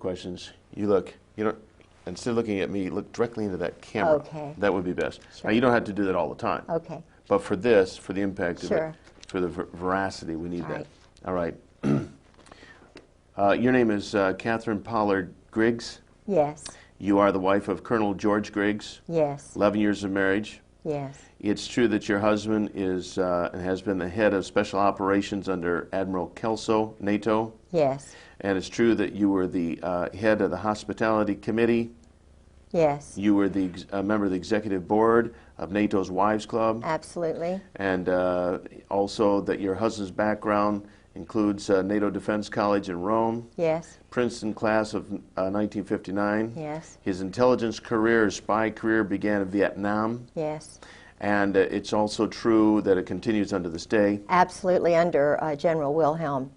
questions, you look, you don't, instead of looking at me, look directly into that camera. Okay. That would be best. Sure. Now, you don't have to do that all the time. Okay. But for this, for the impact of it, Sure. for the veracity, we need that. All All right. Your name is Catherine Pollard Griggs. Yes. You are the wife of Colonel George Griggs. Yes. 11 years of marriage. Yes. It's true that your husband is and has been the head of special operations under Admiral Kelso, NATO. Yes. And it's true that you were the head of the hospitality committee. Yes. You were the member of the executive board of NATO's Wives Club. Absolutely. And also that your husband's background includes NATO Defense College in Rome. Yes. Princeton class of 1959. Yes. His intelligence career, his spy career began in Vietnam. Yes. And it's also true that it continues unto this day. Absolutely, under General Wilhelm.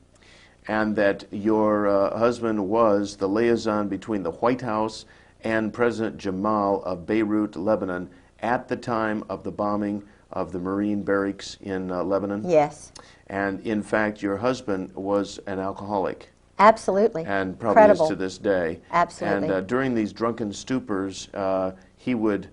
And that your husband was the liaison between the White House and President Jamal of Beirut, Lebanon, at the time of the bombing of the Marine barracks in Lebanon. Yes. And in fact, your husband was an alcoholic. Absolutely. And probably Incredible. is to this day. Absolutely. And during these drunken stupors, he would,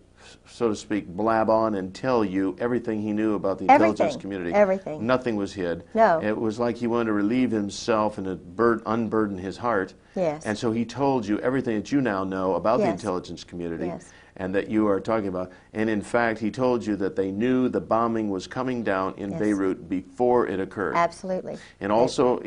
so to speak, blab on and tell you everything he knew about the intelligence community. Everything. Nothing was hid. No. It was like he wanted to relieve himself and unburden his heart. Yes. And so he told you everything that you now know about the Yes. intelligence community. Yes. And that you are talking about. And in fact, he told you that they knew the bombing was coming down in Yes. Beirut before it occurred. Absolutely. And also,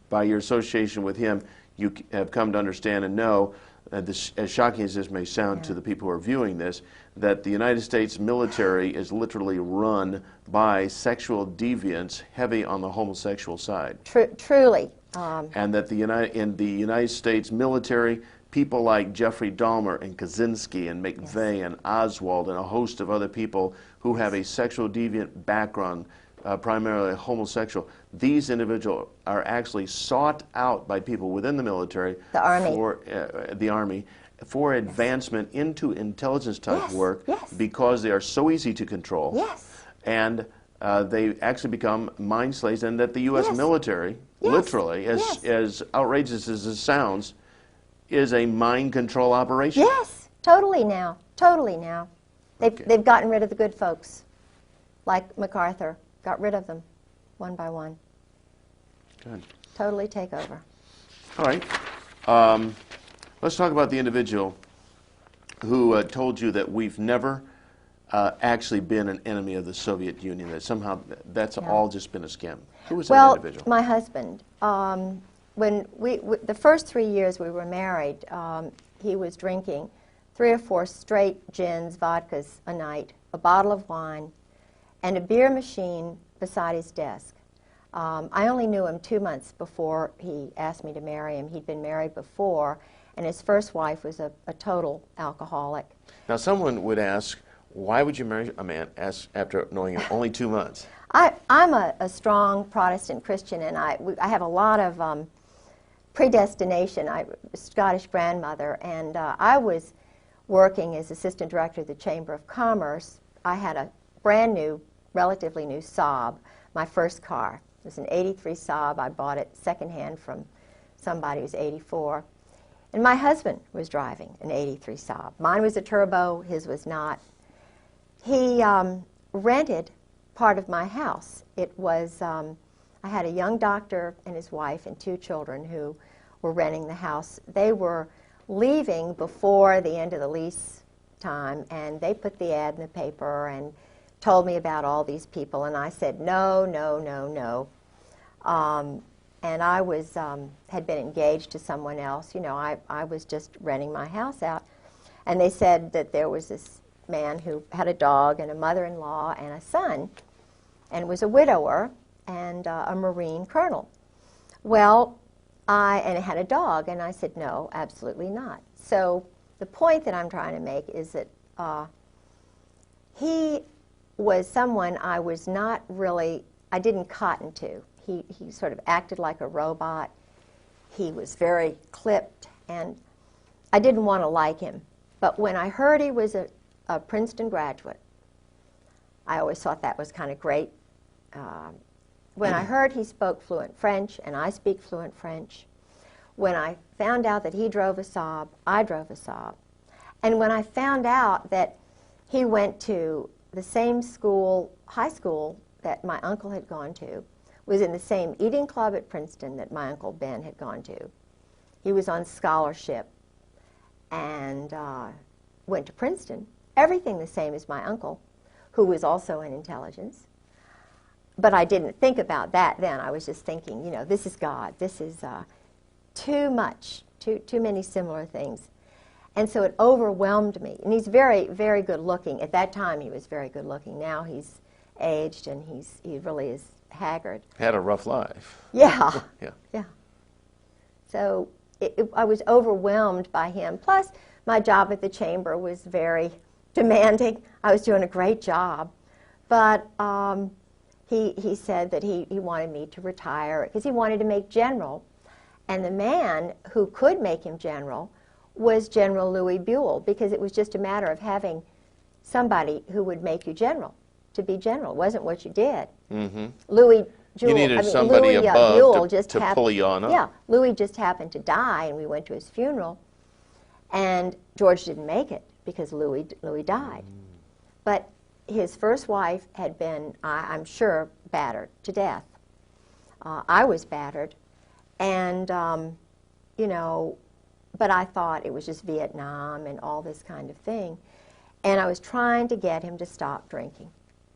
by your association with him, you have come to understand and know, this, as shocking as this may sound to the people who are viewing this, that the United States military is literally run by sexual deviants heavy on the homosexual side. Truly. And that in the United States military, people like Jeffrey Dahmer and Kaczynski and McVeigh and Oswald and a host of other people who have a sexual deviant background, primarily homosexual, these individuals are actually sought out by people within the military, The Army. for the Army, for advancement into intelligence type work, Yes. because they are so easy to control. Yes. And they actually become mind slaves, and that the U.S. Yes. military, Yes. literally, as outrageous as it sounds, is a mind control operation. Yes. Totally now. Totally now. They've gotten rid of the good folks, like MacArthur. Got rid of them, one by one. Good. Totally take over. All right. Let's talk about the individual who told you that we've never actually been an enemy of the Soviet Union, that somehow that's all just been a scam. Who was that individual? My husband. When the first 3 years we were married, he was drinking 3 or 4 straight gins, vodkas a night, a bottle of wine, and a beer machine beside his desk. I only knew him 2 months before he asked me to marry him. He'd been married before, and his first wife was a total alcoholic. Now, someone would ask, why would you marry a man after knowing him only 2 months? I'm a strong Protestant Christian, and I have a lot of predestination. I'm a Scottish grandmother, and I was working as assistant director of the Chamber of Commerce. I had a brand new, relatively new Saab, my first car. It was an 83 Saab. I bought it secondhand from somebody who was 84. And my husband was driving an 83 Saab. Mine was a turbo, his was not. He rented part of my house. It was, I had a young doctor and his wife and 2 children who were renting the house. They were leaving before the end of the lease time, and they put the ad in the paper and told me about all these people, and I said, no, no, no, no. And I was, had been engaged to someone else. You know, I was just renting my house out. And they said that there was this man who had a dog and a mother-in-law and a son, and was a widower and a Marine colonel. Well, and had a dog, and I said, no, absolutely not. So the point that I'm trying to make is that he was someone I was not really, I didn't cotton to. He sort of acted like a robot. He was very clipped, and I didn't want to like him. But when I heard he was a Princeton graduate, I always thought that was kind of great. When I heard he spoke fluent French, and I speak fluent French, when I found out that he drove a Saab, I drove a Saab. And when I found out that he went to the same school, high school, that my uncle had gone to, was in the same eating club at Princeton that my Uncle Ben had gone to. He was on scholarship and went to Princeton. Everything the same as my uncle, who was also in intelligence. But I didn't think about that then. I was just thinking, you know, this is God. This is too much, too many similar things. And so it overwhelmed me. And he's very, very good looking. At that time, he was very good looking. Now he's aged and he really is haggard. Had a rough life. Yeah. Yeah. Yeah. So I was overwhelmed by him. Plus, my job at the chamber was very demanding. I was doing a great job. But he said that he wanted me to retire because he wanted to make general. And the man who could make him general was General Louis Buell, because it was just a matter of having somebody who would make you general. To be general. It wasn't what you did. Mm-hmm. Louis Buell, you needed somebody Louis, above Buell to, just to pull you on up. Yeah, Louis just happened to die, and we went to his funeral, and George didn't make it because Louis died. But his first wife had been, I'm sure, battered to death. I was battered, and, you know, but I thought it was just Vietnam and all this kind of thing. And I was trying to get him to stop drinking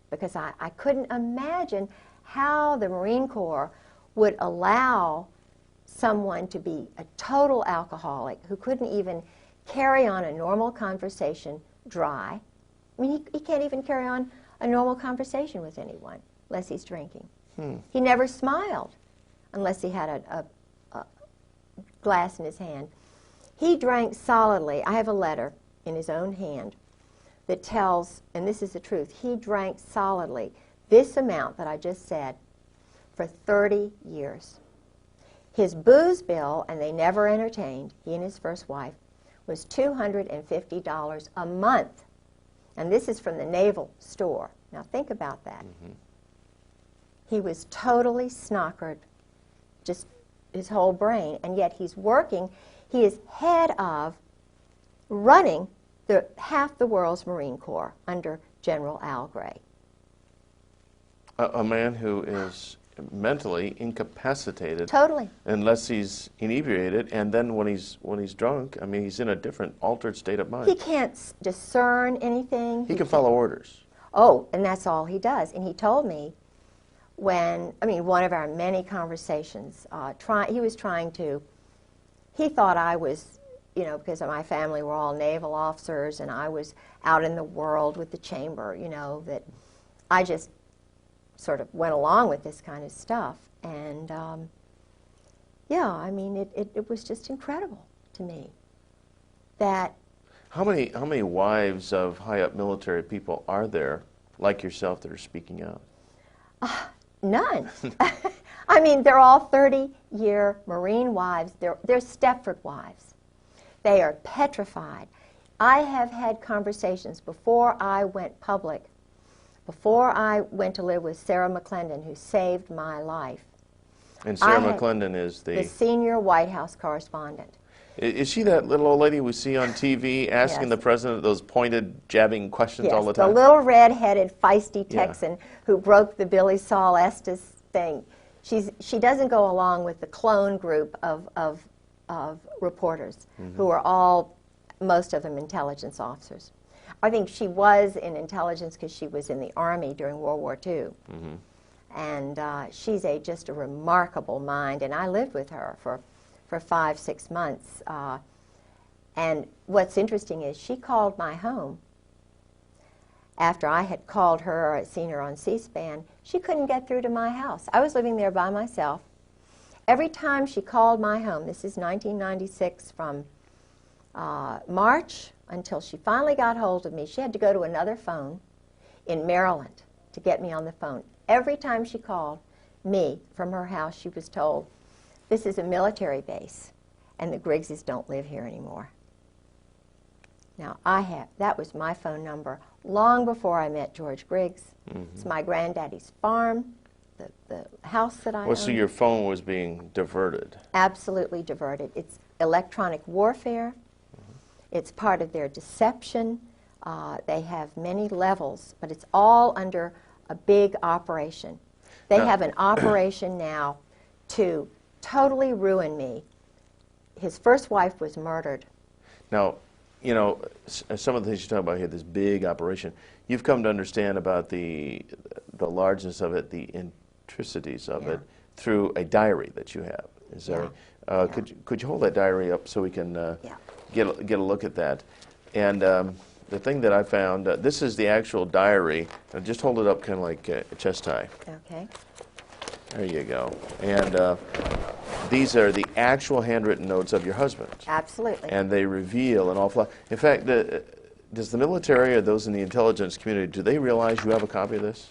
because I couldn't imagine how the Marine Corps would allow someone to be a total alcoholic who couldn't even carry on a normal conversation dry. I mean, he can't even carry on a normal conversation with anyone unless he's drinking. He never smiled unless he had a glass in his hand. He drank solidly. I have a letter in his own hand that tells, and this is the truth, he drank solidly this amount that I just said for 30 years. His booze bill, and they never entertained, he and his first wife, was $250 a month. And this is from the Naval Store. Now think about that. Mm-hmm. He was totally snockered, just his whole brain, and yet he's working. He is head of running half the world's Marine Corps under General Al Gray. A man who is mentally incapacitated. Totally. Unless he's inebriated, and then when he's drunk, I mean, he's in a different, altered state of mind. He can't discern anything. He can follow orders. Oh, and that's all he does. And he told me when, I mean, one of our many conversations, he was trying to, he thought I was, you know, because my family were all naval officers and I was out in the world with the chamber, you know, that I just sort of went along with this kind of stuff. And, yeah, I mean, it was just incredible to me that... How many wives of high-up military people are there, like yourself, that are speaking out? None. I mean, they're all 30-year Marine wives. They're Stepford wives. They are petrified. I have had conversations before I went public, before I went to live with Sarah McClendon, who saved my life. And Sarah McClendon is the senior White House correspondent. Is she that little old lady we see on TV asking the president those pointed, jabbing questions all the time? Yes, the little red-headed, feisty Texan who broke the Billy Saul Estes thing. She doesn't go along with the clone group of reporters who are all, most of them, intelligence officers. I think she was in intelligence because she was in the Army during World War II. And she's just a remarkable mind, and I lived with her for 5-6 months. And what's interesting is she called my home after I had called her or seen her on C-SPAN. She couldn't get through to my house. I was living there by myself. Every time she called my home, this is 1996, from March until she finally got hold of me, she had to go to another phone in Maryland to get me on the phone. Every time she called me from her house, she was told, "This is a military base, and the Griggses don't live here anymore." Now, that was my phone number long before I met George Griggs. It's my granddaddy's farm. the house that I Well, so own. your phone was being diverted. Absolutely diverted. It's electronic warfare. It's part of their deception. They have many levels, but it's all under a big operation. They have an operation now to totally ruin me. His first wife was murdered. Now, you know, some of the things you talk about here, this big operation, you've come to understand about the largeness of it, the intricacies of it, through a diary that you have. Is that right? Could you hold that diary up so we can get a look at that? And the thing that I found, this is the actual diary. Just hold it up kind of like a chest tie. Okay. There you go. And these are the actual handwritten notes of your husband. Absolutely. And they reveal an awful lot. In fact, does the military or those in the intelligence community, do they realize you have a copy of this?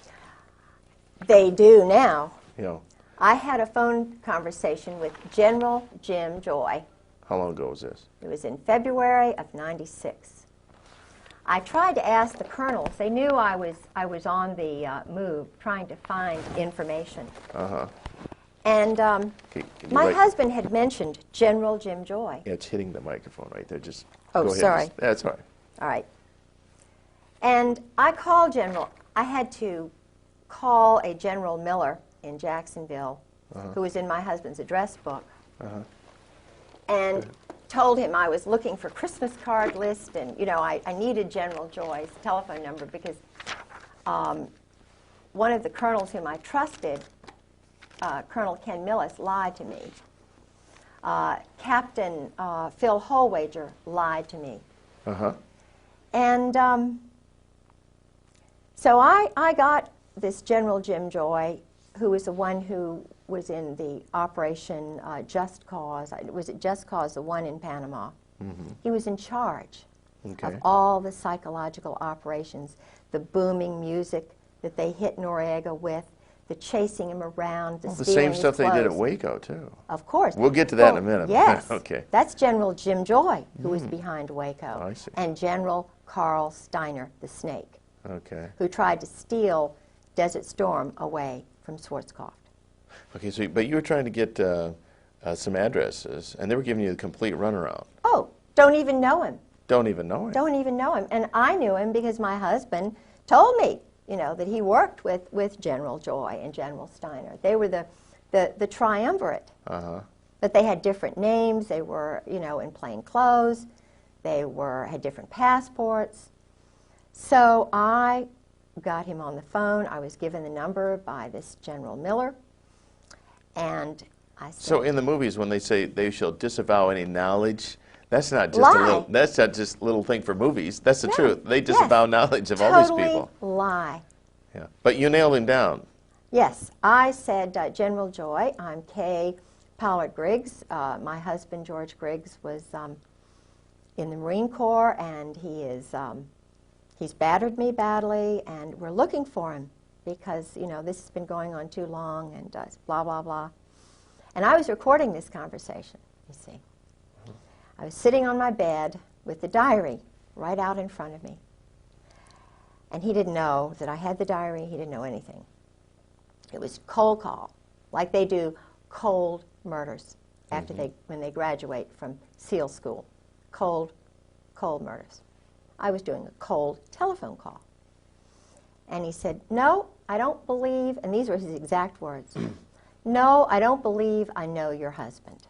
They do now. You know, I had a phone conversation with General Jim Joy. how long ago was this? It was in February of '96. I tried to ask the colonels. They knew I was on the move, trying to find information. And my husband had mentioned General Jim Joy. Yeah, it's hitting the microphone right there. Just Oh, go ahead. sorry. That's all right. All right. And I called General. I had to call a General Miller in Jacksonville, who was in my husband's address book, and told him I was looking for Christmas card list, and you know I needed General Joy's telephone number because one of the colonels whom I trusted, Colonel Ken Millis, lied to me. Captain Phil Holwager lied to me. And so I got this General Jim Joy, who was the one who was in the Operation Just Cause. Was it Just Cause, the one in Panama? He was in charge of all the psychological operations, the booming music that they hit Noriega with, the chasing him around, the stealing same stuff his they did at clothes. Waco, too. Of course. We'll get to that in a minute. Yes. Okay. That's General Jim Joy, who was behind Waco. I see. And General Carl Steiner, the Snake, Okay. who tried to steal Desert Storm away from Schwarzkopf. Okay, so, but you were trying to get some addresses, and they were giving you the complete runaround. Oh, don't even know him. Don't even know him. Don't even know him. And I knew him because my husband told me, you know, that he worked with General Joy and General Steiner. They were the triumvirate. But they had different names. They were, you know, in plain clothes. They had different passports. So I got him on the phone. I was given the number by this General Miller. And I said, So in the movies, when they say they shall disavow any knowledge, that's not just that's not just a little thing for movies. That's the truth. They disavow knowledge of all these people. Totally lie. Yeah. But you nailed him down. Yes, I said, General Joy, I'm Kay Pollard Griggs. My husband, George Griggs, was in the Marine Corps, and he's battered me badly, and we're looking for him because, you know, this has been going on too long, and blah, blah, blah. And I was recording this conversation, you see. I was sitting on my bed with the diary right out in front of me. And he didn't know that I had the diary. He didn't know anything. It was cold call, like they do cold murders after when they graduate from SEAL school. Cold murders. I was doing a cold telephone call. And he said, no, I don't believe, and these were his exact words, no, I don't believe I know your husband.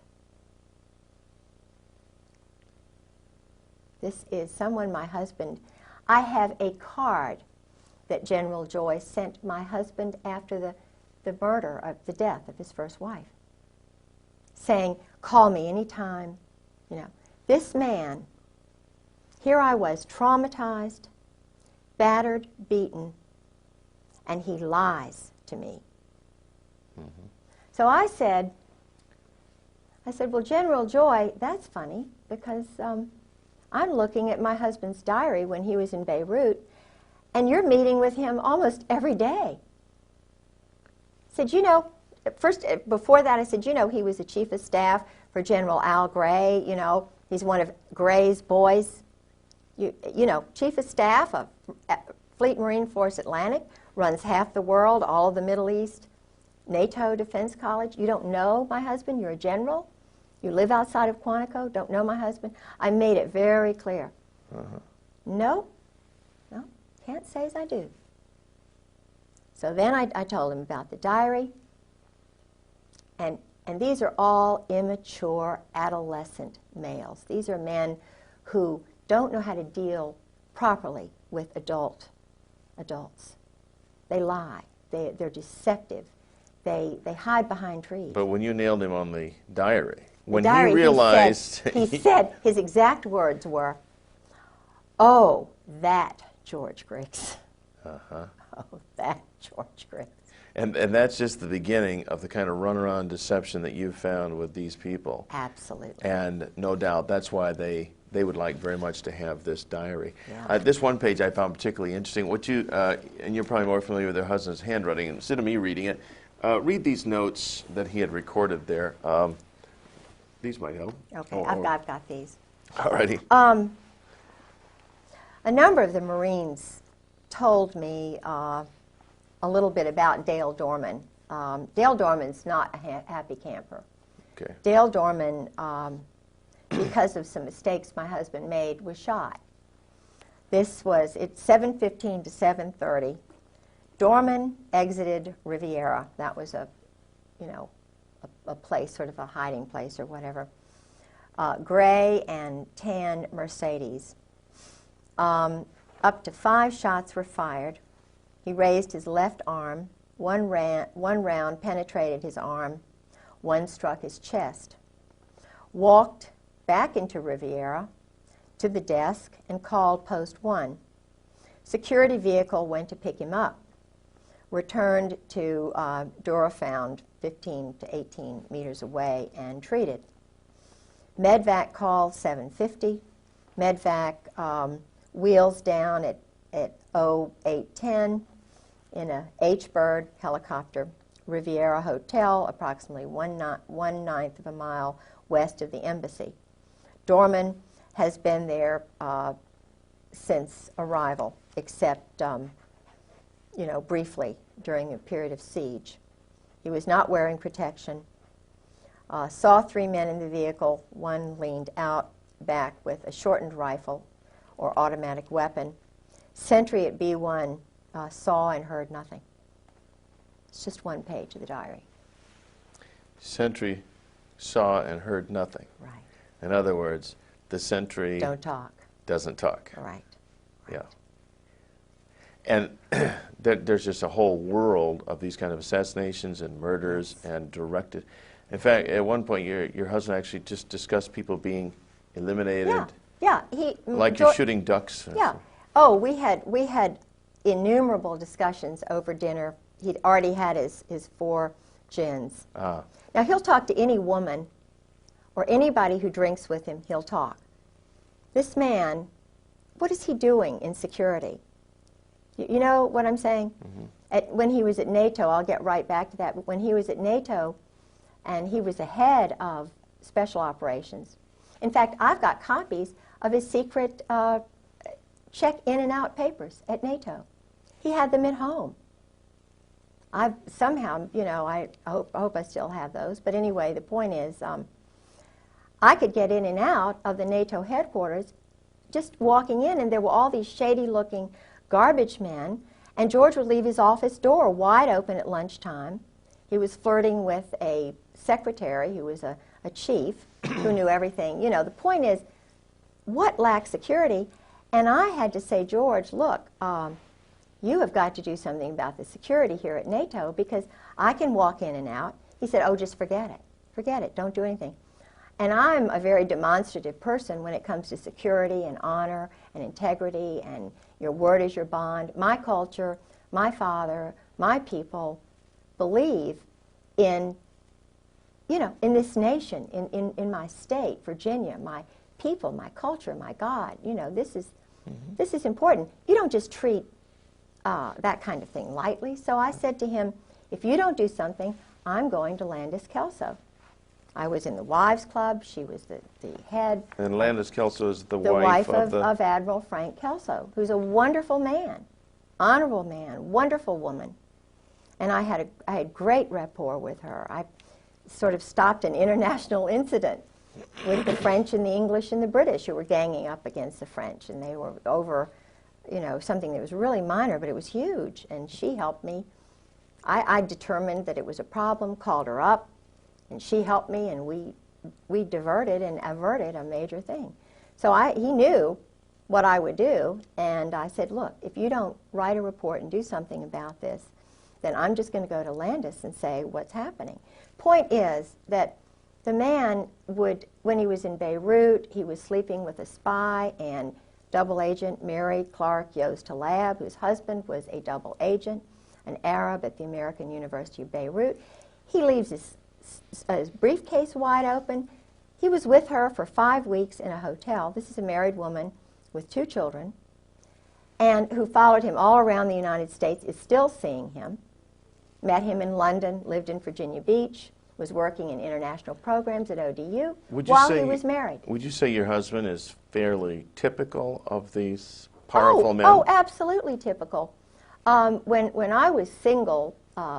This is someone my husband, I have a card that General Joy sent my husband after the murder, of the death of his first wife, saying, call me anytime. You know, this man, here I was, traumatized, battered, beaten, and he lies to me. So I said, well, General Joy, that's funny, because I'm looking at my husband's diary when he was in Beirut, and you're meeting with him almost every day. I said, you know, first, before that, I said, you know, he was the Chief of Staff for General Al Gray. You know, he's one of Gray's boys. You know, Chief of Staff of Fleet Marine Force Atlantic, runs half the world, all of the Middle East. NATO Defense College. You don't know my husband. You're a general. You live outside of Quantico. Don't know my husband. I made it very clear. No, can't say as I do. So then I told him about the diary. And these are all immature adolescent males. These are men who don't know how to deal properly with adults. They lie. They're deceptive. They hide behind trees. But when you nailed him on the diary, when he realized... He said, his exact words were, "Oh, that George Griggs." Oh, that George Griggs. And that's just the beginning of the kind of runaround deception that you've found with these people. Absolutely. And no doubt that's why they would like very much to have this diary. Yeah. This one page I found particularly interesting. What you and you're probably more familiar with their husband's handwriting. Instead of me reading it, read these notes that he had recorded there. These might help. Okay, I've got these. Alrighty. A number of the Marines told me a little bit about Dale Dorman. Dale Dorman's not a happy camper. Okay. Dale Dorman, because of some mistakes my husband made, was shot. This was at 7:15 to 7:30. Dorman exited Riviera. That was a place, sort of a hiding place or whatever. Gray and tan Mercedes. Up to 5 shots were fired. He raised his left arm. One round penetrated his arm. One struck his chest. Walked back into Riviera to the desk and called Post 1. Security vehicle went to pick him up. Returned to Durafound, 15 to 18 meters away, and treated. Medvac called 7:50. Medvac wheels down at 08:10 in a H-Bird helicopter. Riviera Hotel, approximately 1/9 of a mile west of the embassy. Dorman has been there since arrival, except briefly during a period of siege. He was not wearing protection. Saw 3 men in the vehicle. One leaned out back with a shortened rifle or automatic weapon. Sentry at B1 saw and heard nothing. It's just one page of the diary. Sentry saw and heard nothing. Right. In other words, the sentry don't talk. Doesn't talk. Right. Yeah. And there's just a whole world of these kind of assassinations and murders and directed. In fact, at one point, your husband actually just discussed people being eliminated. Yeah. Like you're shooting ducks. Yeah. Oh, we had innumerable discussions over dinner. He'd already had his 4 gins. Now he'll talk to any woman or anybody who drinks with him. He'll talk. This man, what is he doing in security? You know what I'm saying? Mm-hmm. When he was at NATO, I'll get right back to that, but when he was at NATO and he was the head of special operations. In fact, I've got copies of his secret check in and out papers at NATO. He had them at home. I hope I still have those, but anyway, the point is I could get in and out of the NATO headquarters just walking in, and there were all these shady-looking garbage men, and George would leave his office door wide open at lunchtime. He was flirting with a secretary who was a chief who knew everything. You know, the point is, what lacks security? And I had to say, George, look, you have got to do something about the security here at NATO because I can walk in and out. He said, oh, just forget it. Forget it. Don't do anything. And I'm a very demonstrative person when it comes to security and honor and integrity, and your word is your bond. My culture, my father, my people believe in, in this nation, in my state, Virginia, my people, my culture, my God. This is important. You don't just treat that kind of thing lightly. So I said to him, if you don't do something, I'm going to Landis Kelso. I was in the Wives Club. She was the head. And Landis Kelso is the wife of Admiral Frank Kelso, who's a wonderful man, honorable man, wonderful woman. And I had great rapport with her. I sort of stopped an international incident with the French and the English and the British who were ganging up against the French, and they were over, you know, something that was really minor, but it was huge. And she helped me. I determined that it was a problem, called her up, and she helped me, and we diverted and averted a major thing. So he knew what I would do, and I said, look, if you don't write a report and do something about this, then I'm just going to go to Landis and say what's happening. Point is that the man would, when he was in Beirut, he was sleeping with a spy and double agent Mary Clark Yost Talab, whose husband was a double agent, an Arab at the American University of Beirut. He leaves his briefcase wide open. He was with her for 5 weeks in a hotel. This is a married woman with 2 children, and who followed him all around the United States, is still seeing him. Met him in London, lived in Virginia Beach, was working in international programs at ODU while he was married. Would you say your husband is fairly typical of these powerful men? Oh, absolutely typical. When I was single,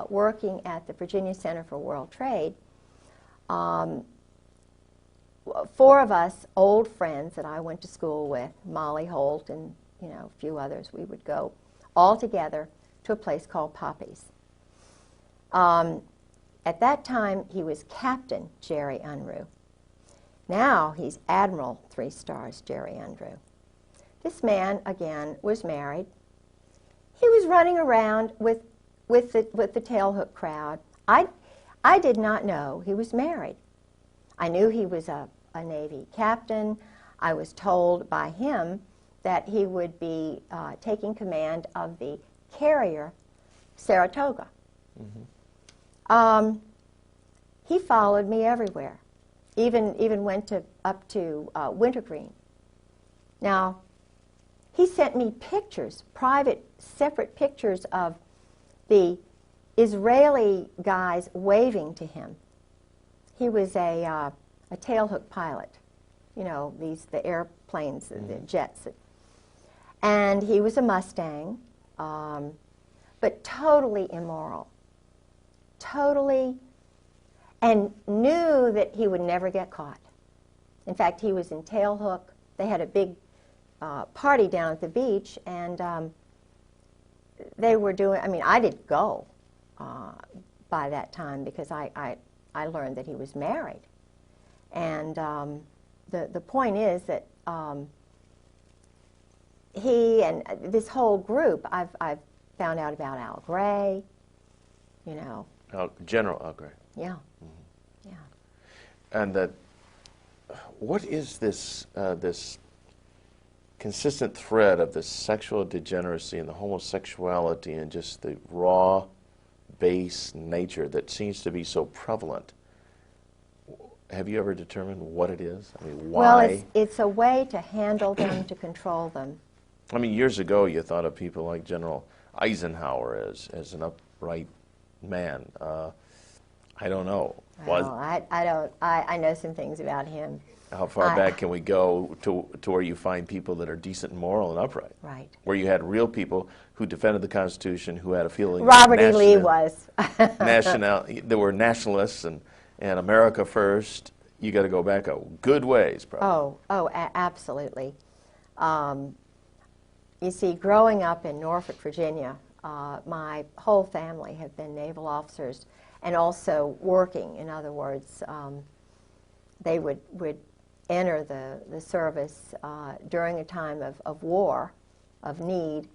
working at the Virginia Center for World Trade, 4 of us old friends that I went to school with, Molly Holt and a few others, we would go all together to a place called Poppy's. At that time, he was Captain Jerry Unruh. Now he's Admiral 3 stars Jerry Unruh. This man, again, was married. He was running around with the tailhook crowd. I did not know he was married. I knew he was a Navy captain. I was told by him that he would be taking command of the carrier Saratoga. Mm-hmm. He followed me everywhere, even went up to Wintergreen. Now, he sent me pictures, private, separate pictures of the Israeli guys waving to him. He was a tailhook pilot, the airplanes, the jets. And he was a Mustang, but totally immoral. Totally, and knew that he would never get caught. In fact, he was in tailhook. They had a big party down at the beach, and they were doing, I didn't go by that time because I learned that he was married. And the point is that he and this whole group, I've found out about Al Gray, General Al Gray. Yeah. Mm-hmm. Yeah. And what is this this consistent thread of the sexual degeneracy and the homosexuality and just the raw, base nature that seems to be so prevalent? Have you ever determined what it is? Why? Well, it's a way to handle them, to control them. Years ago you thought of people like General Eisenhower as an upright man. I don't know. I know some things about him. How far back can we go to where you find people that are decent and moral and upright? Right. Where you had real people who defended the Constitution, who had a feeling. Robert E. Lee was. There were nationalists and America first. You got to go back a good ways, probably. Absolutely. You see, growing up in Norfolk, Virginia, my whole family have been naval officers and also working. In other words, they would enter the service during a time of war, of need,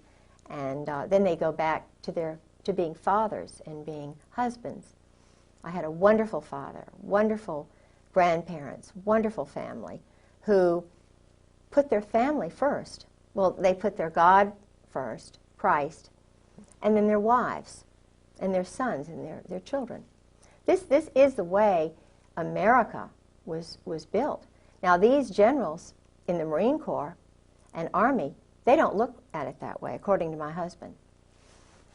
and then they go back to being fathers and being husbands. I had a wonderful father, wonderful grandparents, wonderful family who put their family first. Well, they put their God first, Christ, and then their wives and their sons and their children. This is the way America was built. Now, these generals in the Marine Corps and Army, they don't look at it that way, according to my husband.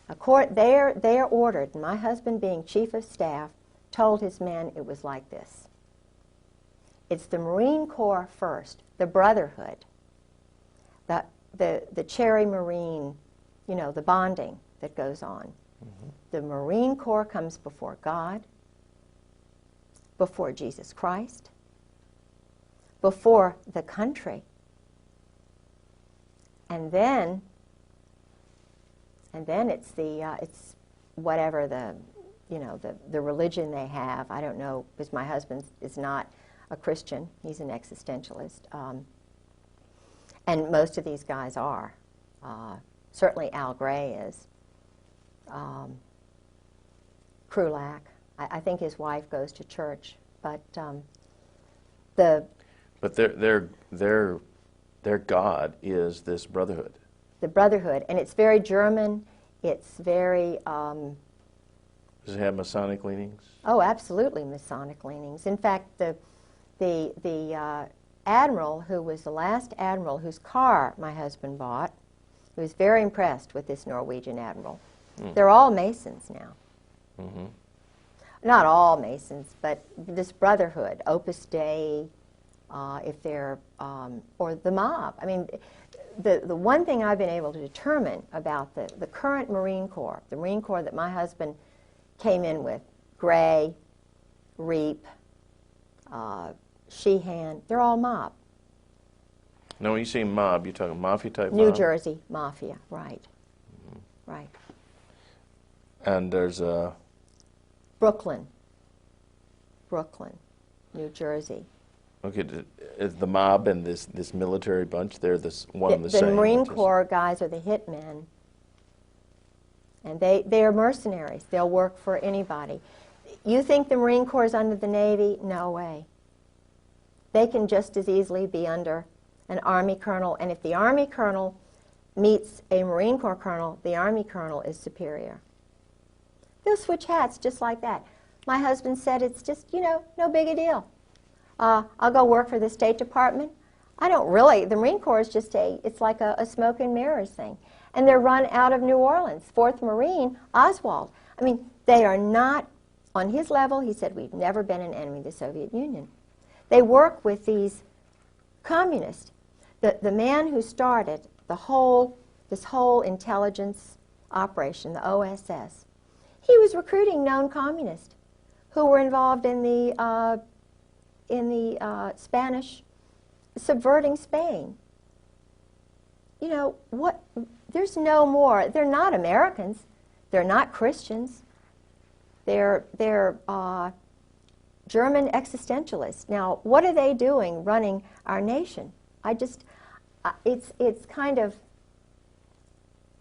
They're ordered, and my husband, being Chief of Staff, told his men it was like this. It's the Marine Corps first, the brotherhood, the Cherry Marine, the bonding that goes on. Mm-hmm. the Marine Corps comes before God, before Jesus Christ, before the country. And then it's it's whatever the religion they have. I don't know, because my husband is not a Christian. He's an existentialist. And most of these guys are. Certainly Al Gray is. Krulak. I think his wife goes to church, but their God is this brotherhood. The brotherhood, and it's very German. It's very. Does it have Masonic leanings? Oh, absolutely Masonic leanings. In fact, the admiral who was the last admiral whose car my husband bought, he was very impressed with this Norwegian admiral. They're all Masons now. Mm-hmm. Not all Masons, but this brotherhood, Opus Dei, if they're, or the mob. I mean, the one thing I've been able to determine about the current Marine Corps, the Marine Corps that my husband came in with, Gray, Reap, Sheehan, they're all mob. No, when you say mob, you're talking mafia type New mob? Jersey mafia, right. Mm-hmm. Right. And there's a... Brooklyn, New Jersey. Okay, is the mob and this military bunch, they're one and the same? The Marine Corps guys are the hitmen, and they are mercenaries. They'll work for anybody. You think the Marine Corps is under the Navy? No way. They can just as easily be under an Army colonel, and if the Army colonel meets a Marine Corps colonel, the Army colonel is superior. They'll switch hats just like that. My husband said it's just, no big a deal. I'll go work for the State Department. I don't really. The Marine Corps is just it's like a smoke and mirrors thing. And they're run out of New Orleans. 4th Marine, Oswald. I mean, they are not on his level. He said, we've never been an enemy of the Soviet Union. They work with these communists. The man who started this whole intelligence operation, the OSS, he was recruiting known communists who were involved in the Spanish subverting Spain. What? There's no more. They're not Americans. They're not Christians. They're German existentialists. Now, what are they doing running our nation? It's kind of,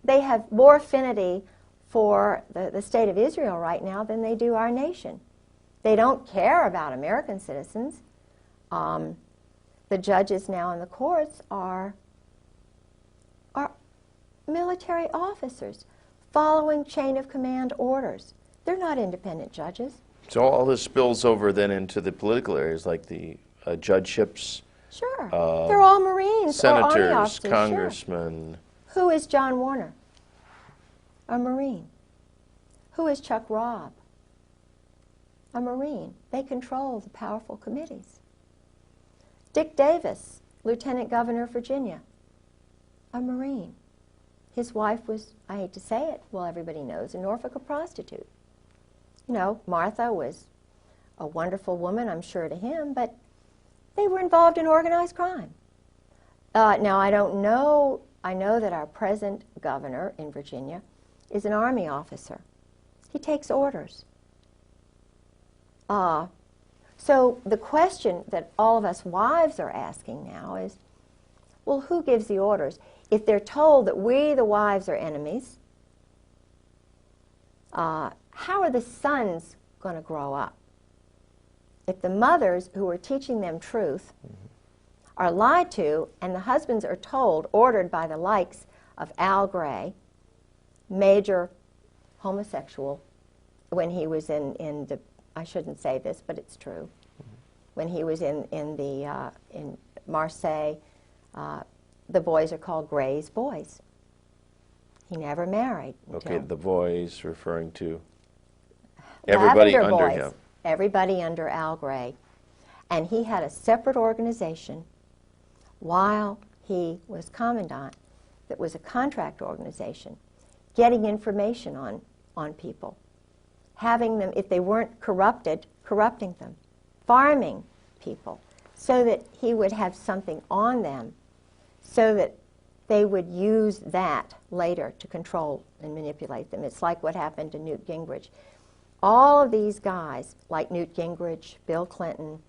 they have more affinity for the state of Israel right now than they do our nation. They don't care about American citizens. The judges now in the courts are military officers following chain of command orders. They're not independent judges. So all this spills over then into the political areas like the judgeships. Sure. They're all Marines or Army senators, officers. congressmen. Sure. Who is John Warner? A Marine. Who is Chuck Robb? A Marine. They control the powerful committees. Dick Davis, Lieutenant Governor of Virginia, a Marine. His wife was, I hate to say it, well, everybody knows, in Norfolk, a prostitute. Martha was a wonderful woman, I'm sure, to him, but they were involved in organized crime. Now, I don't know, I know that our present governor in Virginia is an Army officer. He takes orders. So the question that all of us wives are asking now is, well, who gives the orders? If they're told that we, the wives, are enemies, how are the sons going to grow up? If the mothers who are teaching them truth are lied to, and the husbands are told, ordered by the likes of Al Gray, major homosexual, when he was in the, I shouldn't say this, but it's true, when he was in Marseille, the boys are called Gray's boys. He never married. Okay, the boys referring to everybody under boys, him. Everybody under Al Gray. And he had a separate organization while he was commandant that was a contract organization, getting information on people, having them, if they weren't corrupted, corrupting them, farming people, so that he would have something on them, so that they would use that later to control and manipulate them. It's like what happened to Newt Gingrich. All of these guys, like Newt Gingrich, Bill Clinton,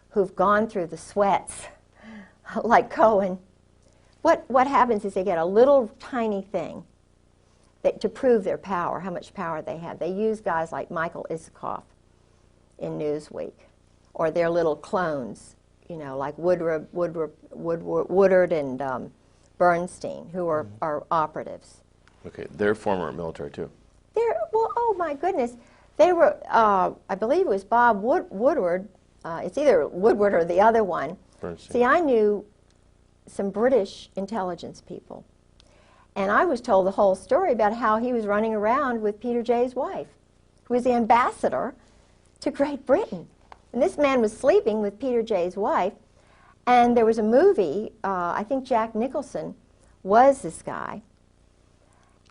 who've gone through the sweats, like Cohen, what happens is they get a little tiny thing that, to prove their power, how much power they have. They use guys like Michael Isikoff in Newsweek, or their little clones, you know, like Woodward and Bernstein, who are operatives. Okay, they're former military too. Well, oh my goodness. They were, I believe it was Bob Woodward. It's either Woodward or the other one. Bernstein. See, I knew some British intelligence people. And I was told the whole story about how he was running around with Peter Jay's wife, who was the ambassador to Great Britain. And this man was sleeping with Peter Jay's wife. And there was a movie, I think Jack Nicholson was this guy.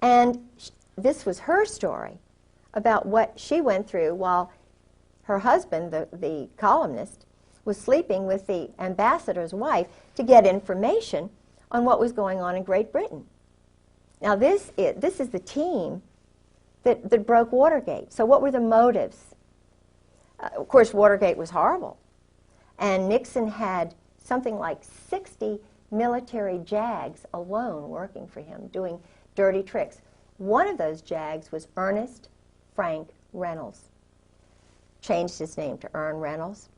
And this was her story about what she went through while her husband, the columnist, was sleeping with the ambassador's wife to get information on what was going on in Great Britain. Now this is the team that broke Watergate. So what were the motives? Of course, Watergate was horrible. And Nixon had something like 60 military JAGs alone working for him, doing dirty tricks. One of those JAGs was Ernest Frank Reynolds. Changed his name to Ern Reynolds.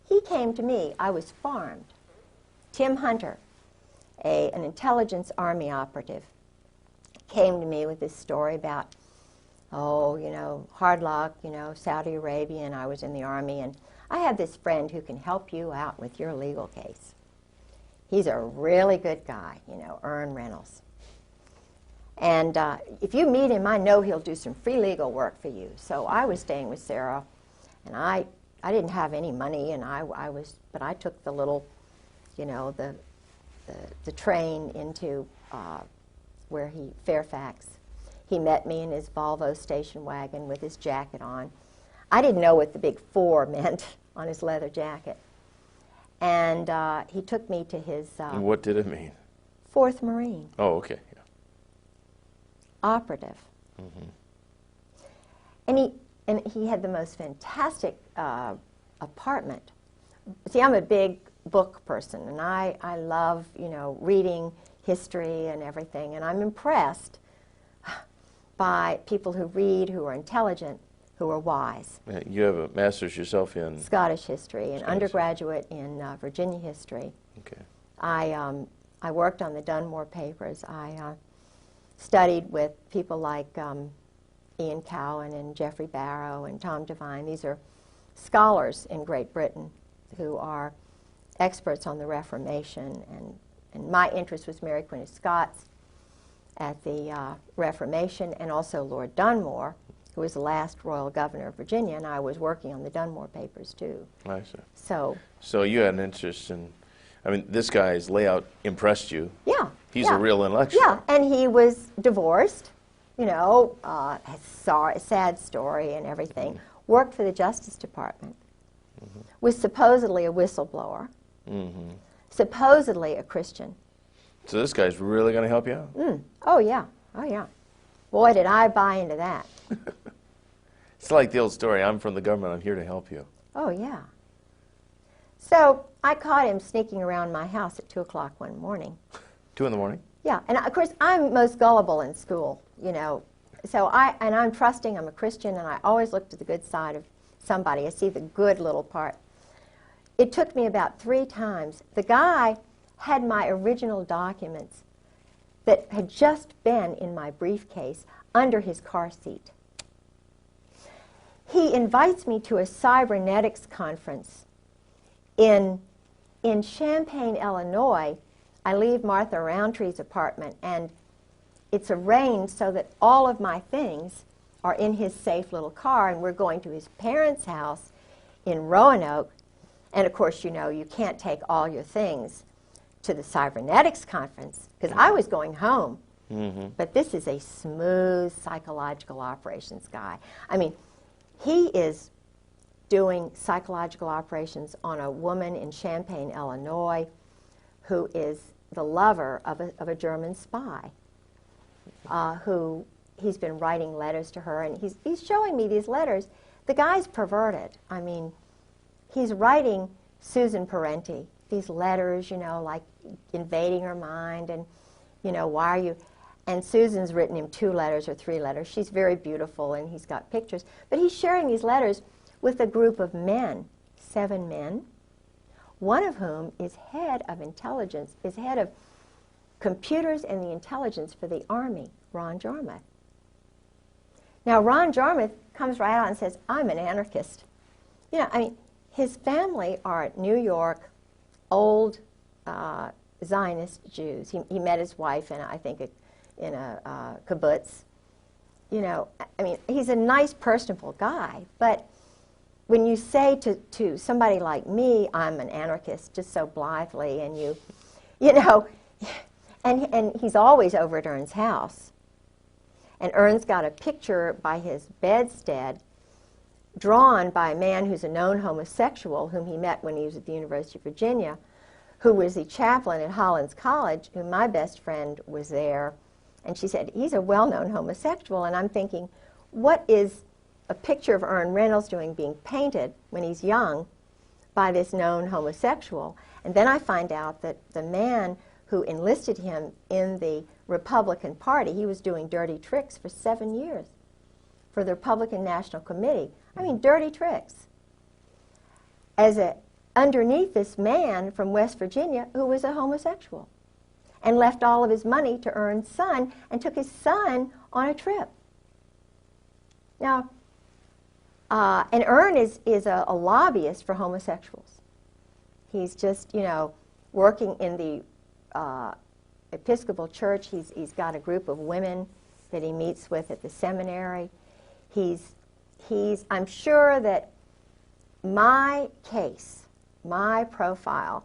He came to me. I was farmed. Tim Hunter, an intelligence army operative, came to me with this story about, oh, you know, hard luck, you know, Saudi Arabia, and I was in the army, and I have this friend who can help you out with your legal case. He's a really good guy, you know, Ern Reynolds. And if you meet him, I know he'll do some free legal work for you. So I was staying with Sarah, and I didn't have any money, and but I took the little, you know, the train into Fairfax. He met me in his Volvo station wagon with his jacket on. I didn't know what the big 4 meant on his leather jacket. And he took me to his... what did it mean? 4th Marine. Oh, okay. Yeah. Operative. Mm-hmm. And he had the most fantastic apartment. See, I'm a big book person, and I love, you know, reading history and everything, and I'm impressed by people who read, who are intelligent, who are wise. You have a master's yourself in? Scottish history, and undergraduate in Virginia history. Okay. I worked on the Dunmore papers. I studied with people like Ian Cowan and Geoffrey Barrow and Tom Devine. These are scholars in Great Britain who are experts on the Reformation, and my interest was Mary Queen of Scots at the Reformation, and also Lord Dunmore, who was the last royal governor of Virginia, and I was working on the Dunmore papers too. I see. So you had an interest in, I mean, this guy's layout impressed you. Yeah. He's a real intellectual. Yeah, and he was divorced, you know, a sad story and everything. Mm-hmm. Worked for the Justice Department. Mm-hmm. Was supposedly a whistleblower. Mm-hmm. Supposedly a Christian. So this guy's really going to help you out? Mm. Oh, yeah. Oh, yeah. Boy, did I buy into that. It's like the old story, I'm from the government, I'm here to help you. Oh, yeah. So I caught him sneaking around my house at 2 o'clock one morning. 2 in the morning? Yeah, and of course I'm most gullible in school, you know. So I'm trusting, I'm a Christian, and I always look to the good side of somebody. I see the good little part. It took me about 3 times. The guy had my original documents that had just been in my briefcase under his car seat. He invites me to a cybernetics conference in Champaign, Illinois. I leave Martha Roundtree's apartment, and it's arranged so that all of my things are in his safe little car, and we're going to his parents' house in Roanoke. And of course, you know, you can't take all your things to the cybernetics conference, because I was going home. But this is a smooth psychological operations guy. I mean, he is doing psychological operations on a woman in Champaign, Illinois, who is the lover of a German spy, who he's been writing letters to her, and he's showing me these letters. The guy's perverted. I mean, he's writing Susan Parenti these letters, you know, like invading her mind, and, you know, why are you... And Susan's written him 2 letters or 3 letters. She's very beautiful, and he's got pictures. But he's sharing these letters with a group of men, 7 men, one of whom is head of intelligence, is head of computers and the intelligence for the Army, Ron Jarmuth. Now, Ron Jarmuth comes right out and says, I'm an anarchist. You know, I mean, his family are New York, old Zionist Jews. He met his wife in, I think, in a kibbutz. You know, I mean, he's a nice, personable guy, but when you say to somebody like me, I'm an anarchist, just so blithely, and you know, and he's always over at Ern's house. And Ern's got a picture by his bedstead drawn by a man who's a known homosexual whom he met when he was at the University of Virginia, who was the chaplain at Hollins College, who my best friend was there. And she said, he's a well-known homosexual. And I'm thinking, what is a picture of Ern Reynolds doing being painted when he's young by this known homosexual? And then I find out that the man who enlisted him in the Republican Party, he was doing dirty tricks for 7 years for the Republican National Committee. I mean, dirty tricks. Underneath this man from West Virginia who was a homosexual, and left all of his money to Ern's son and took his son on a trip. Now, and Ern is a lobbyist for homosexuals. He's just, you know, working in the Episcopal Church. He's got a group of women that he meets with at the seminary. I'm sure that my case, my profile,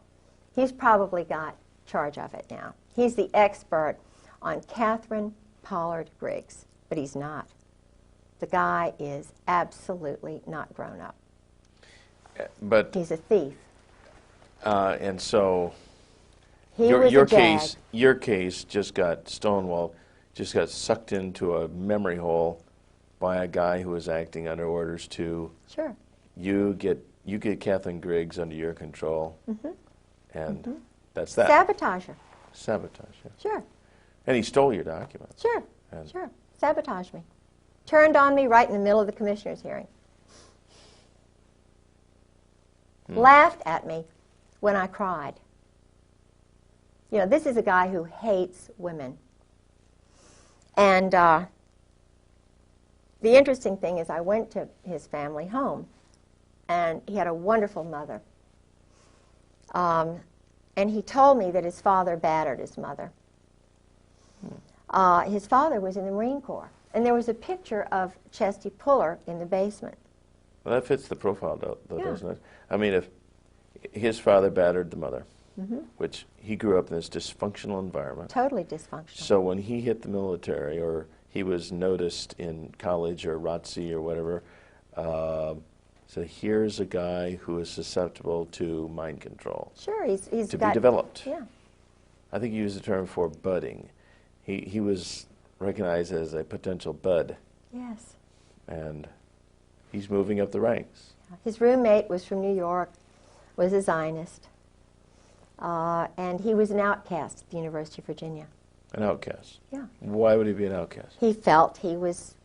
he's probably got charge of it now. He's the expert on Catherine Pollard Griggs, but he's not. The guy is absolutely not grown up. But he's a thief. And so he your case just got stonewalled, just got sucked into a memory hole by a guy who was acting under orders to Sure. You get Catherine Griggs under your control, and that's that. Sabotage her. Sabotage, yeah. Sure. And he stole your documents. Sure. Sure. Sabotage me. Turned on me right in the middle of the commissioner's hearing. Laughed at me when I cried. You know, this is a guy who hates women. And the interesting thing is I went to his family home, and he had a wonderful mother. And he told me that his father battered his mother. His father was in the Marine Corps. And there was a picture of Chesty Puller in the basement. Well, that fits the profile, though, doesn't it? I mean, if his father battered the mother, which he grew up in this dysfunctional environment. Totally dysfunctional. So when he hit the military, or he was noticed in college or ROTC or whatever, so here's a guy who is susceptible to mind control. Sure, he's to be developed. Yeah. I think you used the term for budding. He was recognized as a potential bud. Yes. And he's moving up the ranks. His roommate was from New York, was a Zionist, and he was an outcast at the University of Virginia. An outcast? Yeah. Why would he be an outcast? He felt he was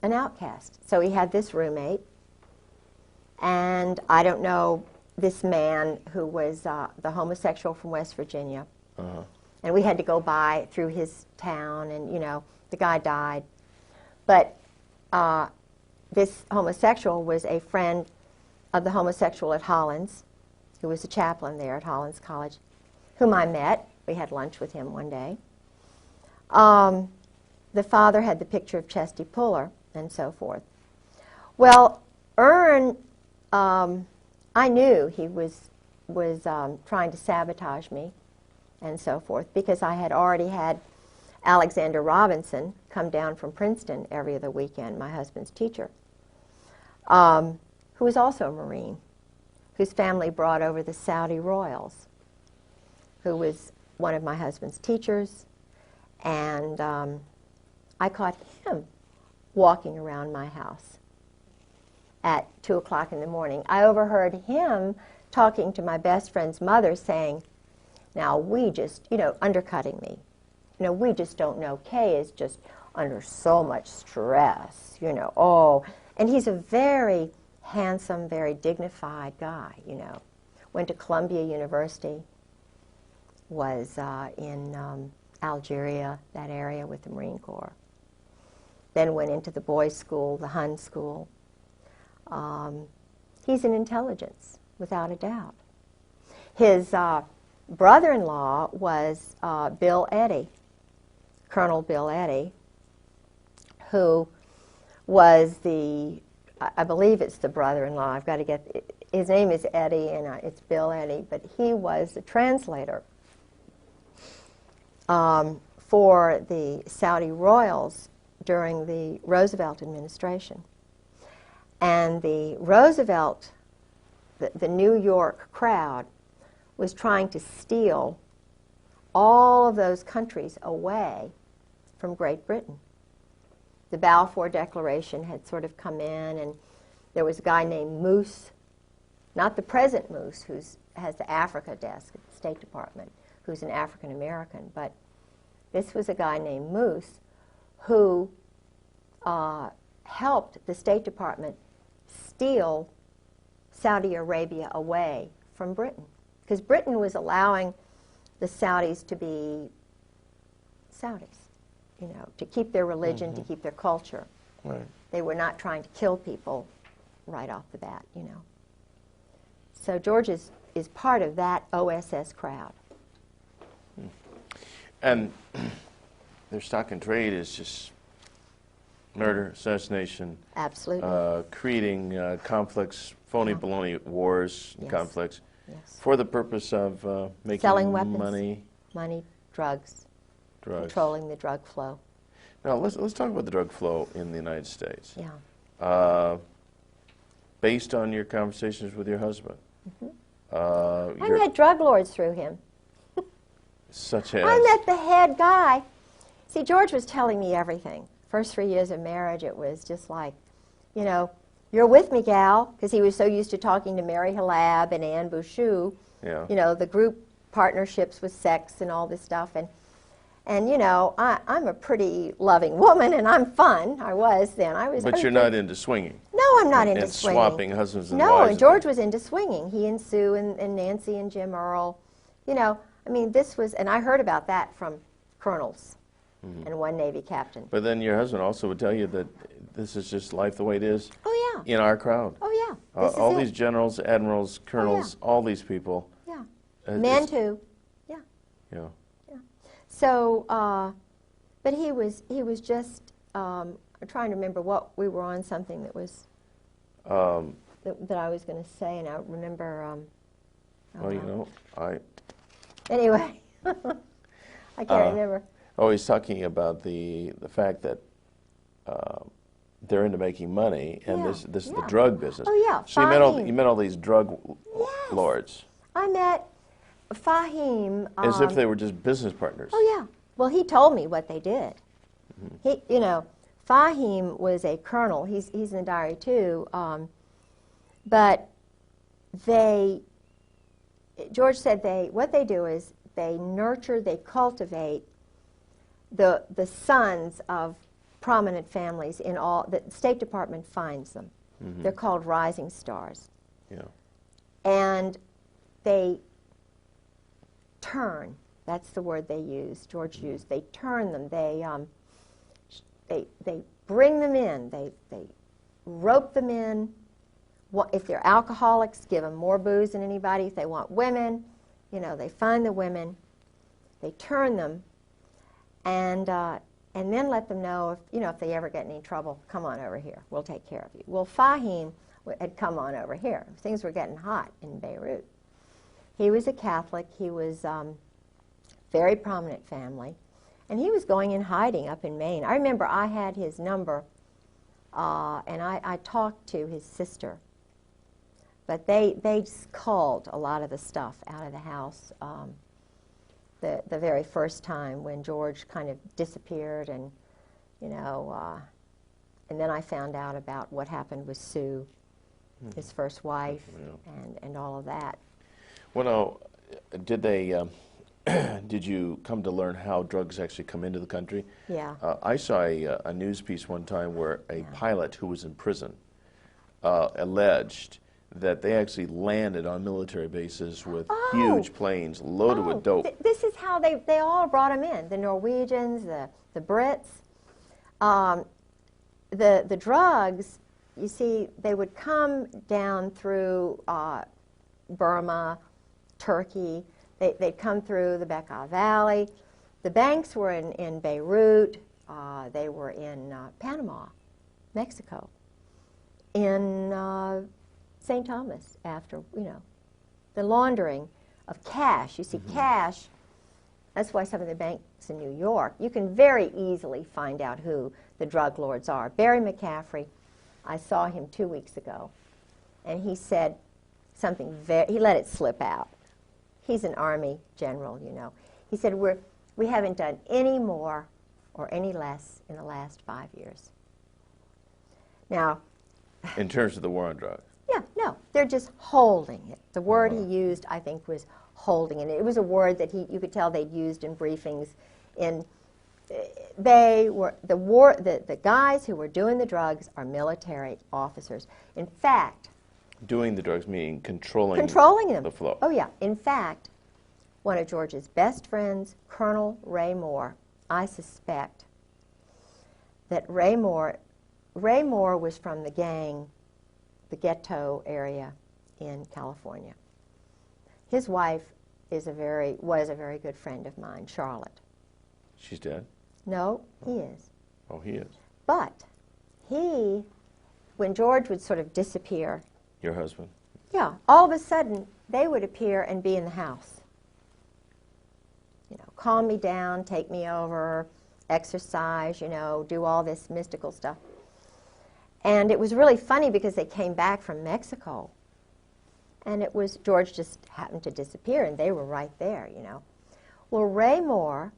an outcast. So he had this roommate, and I don't know, this man who was the homosexual from West Virginia. And we had to go by through his town, and, you know, the guy died. But this homosexual was a friend of the homosexual at Hollins, who was a chaplain there at Hollins College, whom I met. We had lunch with him one day. The father had the picture of Chesty Puller, and so forth. Well, Ern, I knew he was trying to sabotage me, and so forth, because I had already had Alexander Robinson come down from Princeton every other weekend, my husband's teacher, who was also a Marine, whose family brought over the Saudi royals, who was one of my husband's teachers, and I caught him walking around my house at 2 o'clock in the morning. I overheard him talking to my best friend's mother saying, now we just, undercutting me. We just don't know. Kay is just under so much stress, oh. And he's a very handsome, very dignified guy, Went to Columbia University, was in Algeria, that area, with the Marine Corps. Then went into the boys' school, the Hun school. He's an intelligence, without a doubt. His brother-in-law was Bill Eddy, Colonel Bill Eddy, who was I believe it's the brother-in-law. I've got to get, his name is Eddy, and it's Bill Eddy, but he was the translator for the Saudi royals during the Roosevelt administration. And the Roosevelt, the New York crowd, was trying to steal all of those countries away from Great Britain. The Balfour Declaration had sort of come in, and there was a guy named Moose, not the present Moose, who has the Africa desk at the State Department, who's an African American, but this was a guy named Moose who helped the State Department steal Saudi Arabia away from Britain, because Britain was allowing the Saudis to be Saudis, to keep their religion, to keep their culture. Right. They were not trying to kill people right off the bat, So George is part of that OSS crowd. And their stock and trade is just murder, assassination. Absolutely. Creating conflicts, phony baloney wars, Yes. conflicts, Yes. for the purpose of making Selling weapons. money, Drugs. drugs. Controlling the drug flow. Now let's talk about the drug flow in the United States. Yeah. Based on your conversations with your husband. I met drug lords through him. Such as? I met the head guy. See, George was telling me everything. First 3 years of marriage, it was just like, you're with me, gal, because he was so used to talking to Mary Halab and Anne Bouchou. Yeah. The group partnerships with sex and all this stuff. And I'm a pretty loving woman, and I'm fun. I was then. But you're not into swinging. No, I'm not into and swinging. swapping husbands and no, wives. and George was into swinging. He and Sue and Nancy and Jim Earl. This was, and I heard about that from colonels and one Navy captain. But then your husband also would tell you that this is just life the way it is. Oh, yeah. In our crowd. Oh, yeah. All these generals, admirals, colonels, all these people. Yeah. Men, too. Yeah. Yeah. So, but he was just, I'm trying to remember what we were on, something that was, that I was going to say, and I remember, Anyway, I can't remember. Oh, he's talking about the fact that they're into making money, and this is the drug business. Oh, yeah. So you met all these drug lords. I met Fahim. As if they were just business partners. Oh, yeah. Well, he told me what they did. Fahim was a colonel. He's in the diary, too. But George said what they do is they nurture, they cultivate the sons of prominent families in all, the State Department finds them. They're called rising stars. Yeah. And they turn, that's the word they use, George used, they turn them, they bring them in, they rope them in. If they're alcoholics, give them more booze than anybody. If they want women, they find the women, they turn them, and then let them know if they ever get in any trouble, come on over here, we'll take care of you. Well, Fahim had come on over here. Things were getting hot in Beirut. He was a Catholic. He was very prominent family, And he was going in hiding up in Maine. I remember I had his number, and I talked to his sister. But they culled a lot of the stuff out of the house the very first time when George kind of disappeared, and and then I found out about what happened with Sue, his first wife, and all of that. Well, now, did they? Did you come to learn how drugs actually come into the country? Yeah. I saw a news piece one time where a pilot who was in prison alleged that they actually landed on military bases with huge planes loaded with dope. This is how they all brought them in, the Norwegians, the Brits. The drugs, you see, they would come down through Burma, Turkey. They'd come through the Bekaa Valley. The banks were in Beirut. They were in Panama, Mexico, in St. Thomas, after, the laundering of cash. You see, cash, that's why some of the banks in New York, you can very easily find out who the drug lords are. Barry McCaffrey, I saw him 2 weeks ago, and he said something he let it slip out. He's an Army general, He said, we haven't done any more or any less in the last 5 years. Now, in terms of the war on drugs? Yeah, no, they're just holding it. The word he used, I think, was holding it. It was a word that you could tell they'd used in briefings. They were the guys who were doing the drugs are military officers. In fact, doing the drugs meaning controlling them. The flow. Oh yeah. In fact, one of George's best friends, Colonel Ray Moore, I suspect that Ray Moore was from the gang, the ghetto area in California. His wife was a very good friend of mine, Charlotte. She's dead? No, he is. Oh, he is. But when George would sort of disappear. Your husband? Yeah, all of a sudden they would appear and be in the house. Calm me down, take me over, exercise, do all this mystical stuff. And it was really funny because they came back from Mexico, and George just happened to disappear, and they were right there, Well, Ray Moore,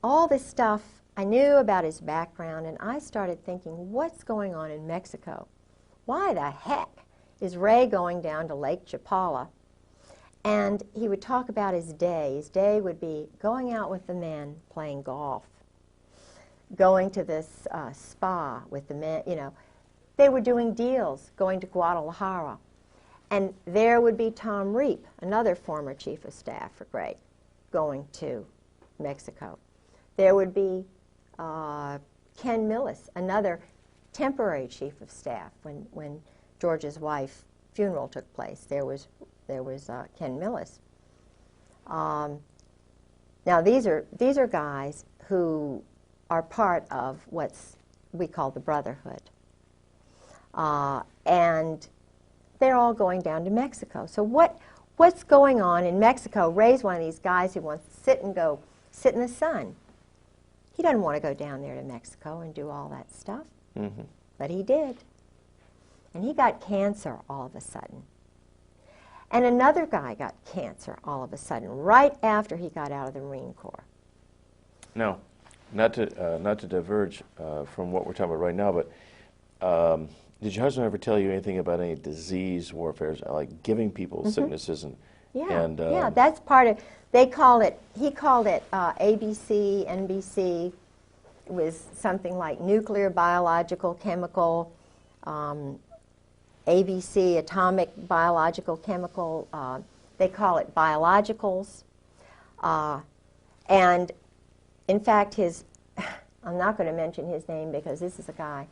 all this stuff, I knew about his background, and I started thinking, what's going on in Mexico? Why the heck is Ray going down to Lake Chapala? And he would talk about his day. His day would be going out with the men, playing golf, going to this spa with the men, They were doing deals, going to Guadalajara. And there would be Tom Reap, another former Chief of Staff for Gray, going to Mexico. There would be Ken Millis, another temporary Chief of Staff. When George's wife's funeral took place, there was Ken Millis. Now these are guys who are part of what we call the Brotherhood. And they're all going down to Mexico. So what's going on in Mexico? Ray's one of these guys who wants to sit in the sun. He doesn't want to go down there to Mexico and do all that stuff. Mm-hmm. But he did. And he got cancer all of a sudden. And another guy got cancer all of a sudden, right after he got out of the Marine Corps. No. Not to diverge from what we're talking about right now, but did your husband ever tell you anything about any disease warfare, like giving people sicknesses and? Yeah, that's part of. He called it ABC, NBC. It was something like nuclear, biological, chemical. ABC, atomic, biological, chemical. They call it biologicals, and. In fact, I'm not going to mention his name because this is a guy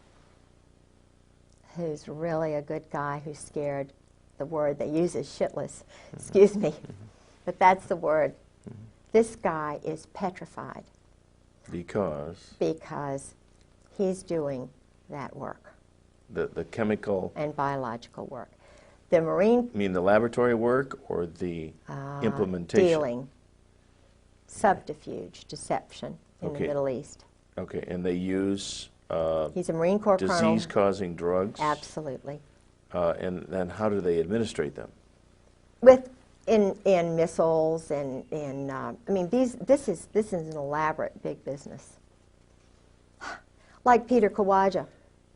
who's really a good guy who's scared. The word they use is shitless. Excuse me. But that's the word. This guy is petrified. Because? Because he's doing that work. The chemical? And biological work. The Marine... You mean the laboratory work or the implementation? subterfuge, deception in the Middle East. Okay, and they use He's a Marine Corps colonel. disease-causing drugs? Absolutely. And then how do they administrate them? In missiles and I mean this is an elaborate big business. Like Peter Kawaja,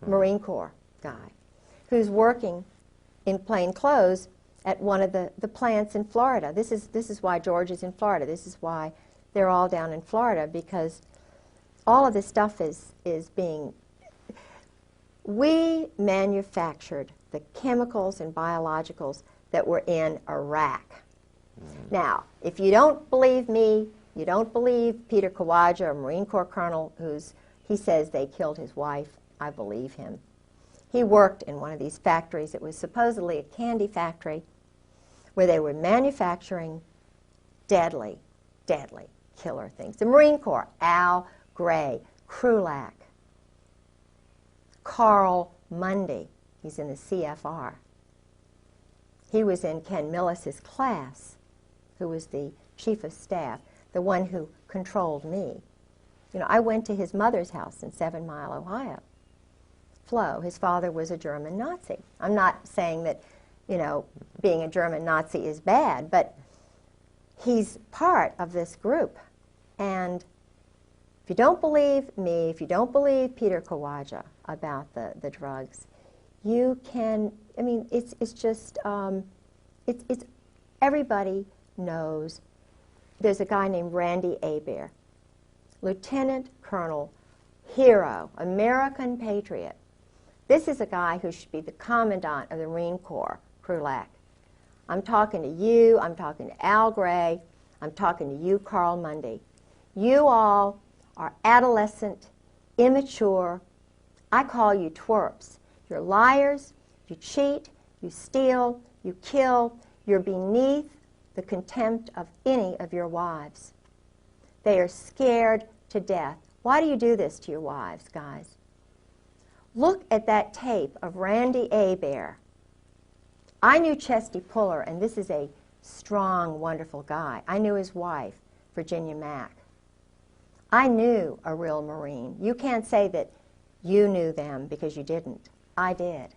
Marine Corps guy, who's working in plain clothes at one of the plants in Florida. This is why George is in Florida. This is why they're all down in Florida, because all of this stuff is being. We manufactured the chemicals and biologicals that were in Iraq. Now, if you don't believe me, you don't believe Peter Kawaja, a Marine Corps colonel, he says they killed his wife, I believe him. He worked in one of these factories. It was supposedly a candy factory where they were manufacturing deadly, deadly killer things. The Marine Corps, Al Gray, Krulak, Carl Mundy, he's in the CFR. He was in Ken Millis's class, who was the Chief of Staff, the one who controlled me. You know, I went to his mother's house in 7 Mile, Ohio. Flo, his father was a German Nazi. I'm not saying that, you know, being a German Nazi is bad, but he's part of this group. And if you don't believe me, if you don't believe Peter Kawaja about the drugs, you can, I mean, it's just, it's everybody knows. There's a guy named Randy Hebert, Lieutenant Colonel, hero, American patriot. This is a guy who should be the commandant of the Marine Corps, Krulak. I'm talking to you, I'm talking to Al Gray, I'm talking to you, Carl Mundy. You all are adolescent, immature. I call you twerps. You're liars, you cheat, you steal, you kill. You're beneath the contempt of any of your wives. They are scared to death. Why do you do this to your wives, guys? Look at that tape of Randy Hebert. I knew Chesty Puller, and this is a strong, wonderful guy. I knew his wife, Virginia Mack. I knew a real Marine. You can't say that you knew them because you didn't. I did.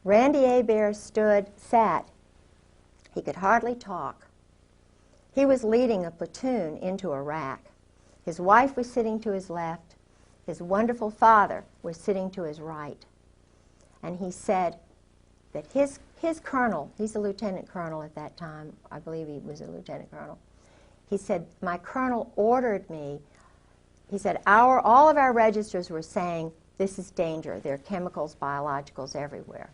Randy Hebert sat. He could hardly talk. He was leading a platoon into Iraq. His wife was sitting to his left. His wonderful father was sitting to his right. And he said that his colonel, he's a lieutenant colonel at that time, I believe he was a lieutenant colonel, he said, my colonel ordered me, he said, all of our registers were saying, this is danger. There are chemicals, biologicals everywhere.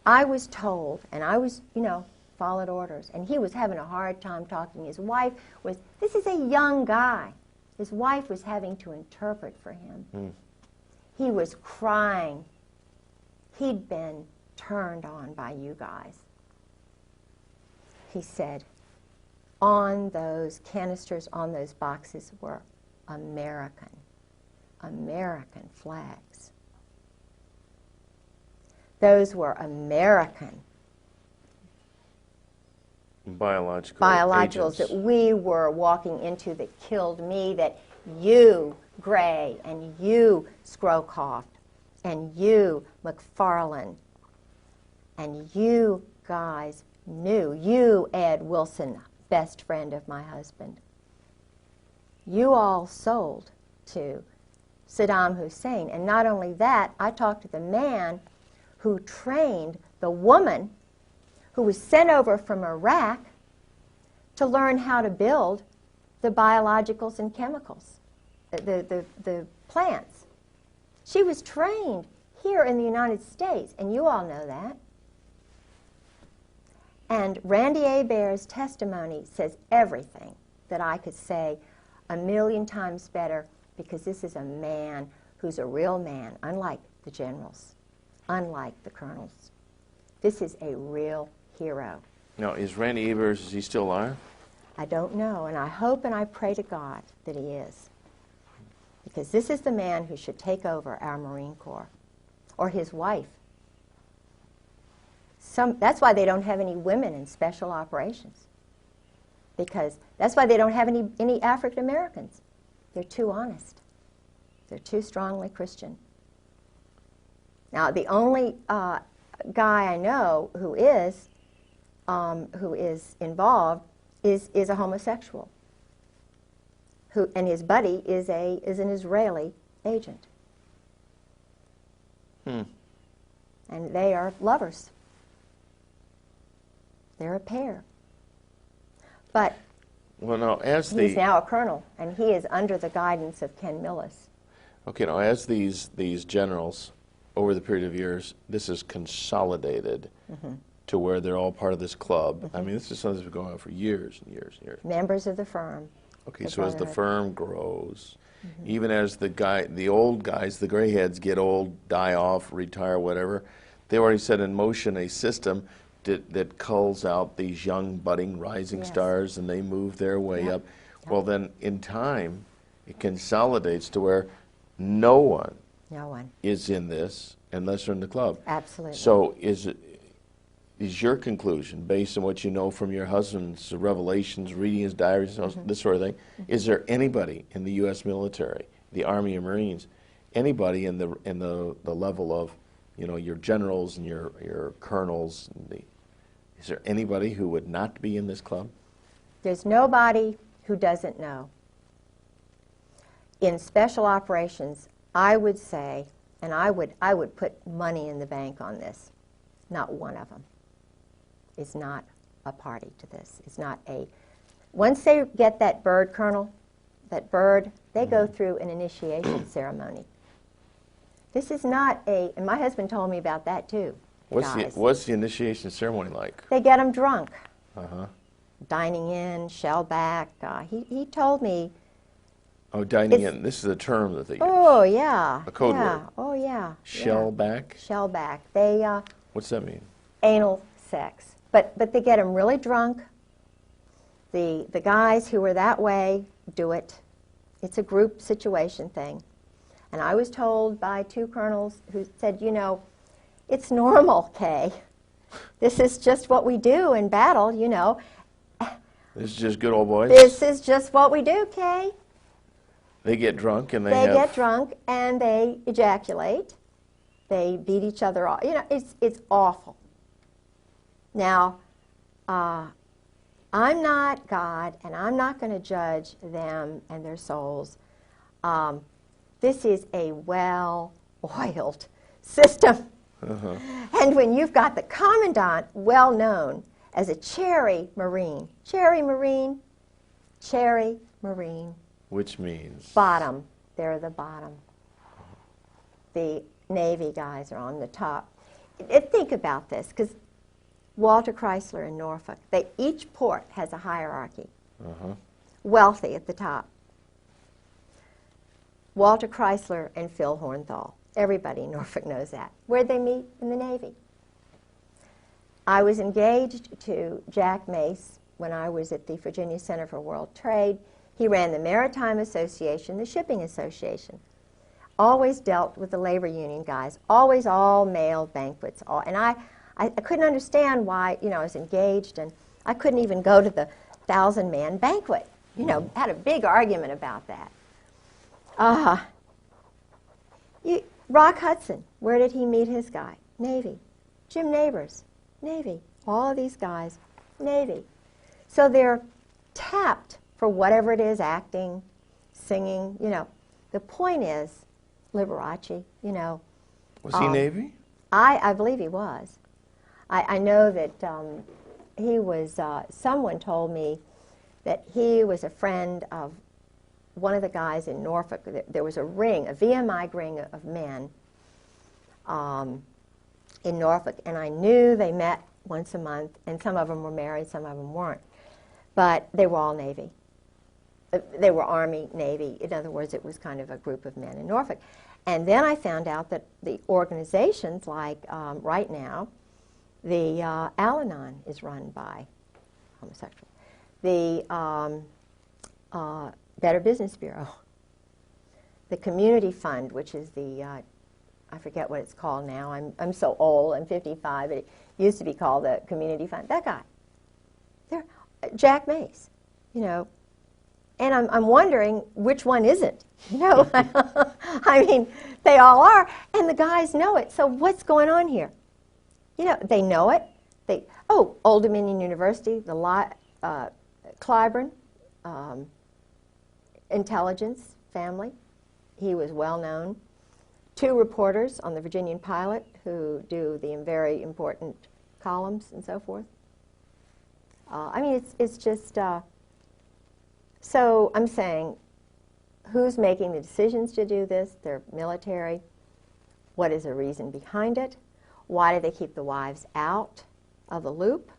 I was told, and I was, you know, followed orders, and he was having a hard time talking. His wife was, this is a young guy. His wife was having to interpret for him. He was crying. He'd been turned on by you guys. He said, on those canisters, on those boxes were American flags. Those were American biologicals that we were walking into that killed me, that you, Gray, and you, Scrowcroft, and you, McFarlane, and you guys knew. You, Ed Wilson, best friend of my husband. You all sold to Saddam Hussein. And not only that, I talked to the man who trained the woman who was sent over from Iraq to learn how to build the biologicals and chemicals, the plants. She was trained here in the United States, and you all know that. And Randy Hebert's testimony says everything that I could say 1,000,000 times better, because this is a man who's a real man, unlike the generals, unlike the colonels. This is a real hero. Now, is Randy Hebert, is he still alive? I don't know, and I hope and I pray to God that he is. Because this is the man who should take over our Marine Corps, or his wife. That's why they don't have any women in special operations. because that's why they don't have any African Americans. They're too honest. They're too strongly Christian. Now, the only guy I know who is involved is a homosexual, and his buddy is an Israeli agent. And they are lovers. They're a pair. But well, now, he's now a colonel, and he is under the guidance of Ken Millis. Okay, now as these generals, over the period of years, this is consolidated to where they're all part of this club. I mean, this is something that's been going on for years and years and years. Members of the firm. Okay, so as the firm grows, even as the old guys, the gray heads get old, die off, retire, whatever, they already set in motion a system that culls out these young, budding, rising stars, and they move their way up. Well, then, in time, it consolidates to where no one is in this unless they're in the club. Absolutely. So is your conclusion, based on what you know from your husband's revelations, reading his diaries, this sort of thing, is there anybody in the U.S. military, the Army and Marines, anybody in the level of, you know, your generals and your colonels, is there anybody who would not be in this club? There's nobody who doesn't know. In special operations, I would say, and I would put money in the bank on this, not one of them is not a party to this. Is not a. Once they get that bird, Colonel, that bird, they go through an initiation ceremony. This is not a, and my husband told me about that too. What's the initiation ceremony like? They get them drunk. Dining in, shellback. He told me. Oh, dining in. This is a term that they use. Oh, yeah. A code word. Oh, yeah. Shellback? Shellback. They, what's that mean? Anal sex. But they get them really drunk. The guys who are that way do it. It's a group situation thing. And I was told by two colonels who said, you know, it's normal, Kay. This is just what we do in battle, you know. This is just good old boys? This is just what we do, Kay. They get drunk and they get drunk and they ejaculate. They beat each other off. You know, it's awful. Now, I'm not God, and I'm not going to judge them and their souls. This is a well-oiled system. And when you've got the commandant well-known as a cherry Marine, which means? Bottom. They're the bottom. The Navy guys are on the top. Think about this, because Walter Chrysler in Norfolk, each port has a hierarchy. Wealthy at the top. Walter Chrysler and Phil Hornthal. Everybody in Norfolk knows that. Where'd they meet? In the Navy. I was engaged to Jack Mace when I was at the Virginia Center for World Trade. He ran the Maritime Association, the Shipping Association. Always dealt with the labor union guys. Always all male banquets. And I couldn't understand why, you know, I was engaged and I couldn't even go to the 1,000-man banquet. You know, had a big argument about that. Rock Hudson, where did he meet his guy? Navy. Jim Neighbors, Navy. All of these guys, Navy. So they're tapped for whatever it is, acting, singing, you know. The point is, Liberace, you know. Was he Navy? I believe he was. I know that he was, someone told me that he was a friend of one of the guys in Norfolk. There was a ring, a VMI ring of men in Norfolk, and I knew they met once a month, and some of them were married, some of them weren't. But they were all Navy. They were Army, Navy. In other words, it was kind of a group of men in Norfolk. And then I found out that the organizations, like right now, the Al-Anon is run by homosexuals. The Better Business Bureau. The Community Fund, which is the, I forget what it's called now. I'm so old, I'm 55, but it used to be called the Community Fund. That guy. Jack Mace. you know, and I'm wondering which one isn't, you know. I mean, they all are, and the guys know it. So what's going on here? You know, they know it. Old Dominion University, the Clyburn, intelligence family. He was well known. 2 reporters on the Virginian Pilot who do the very important columns and so forth. I mean, it's just, so I'm saying, who's making the decisions to do this? They're military. What is the reason behind it? Why do they keep the wives out of the loop?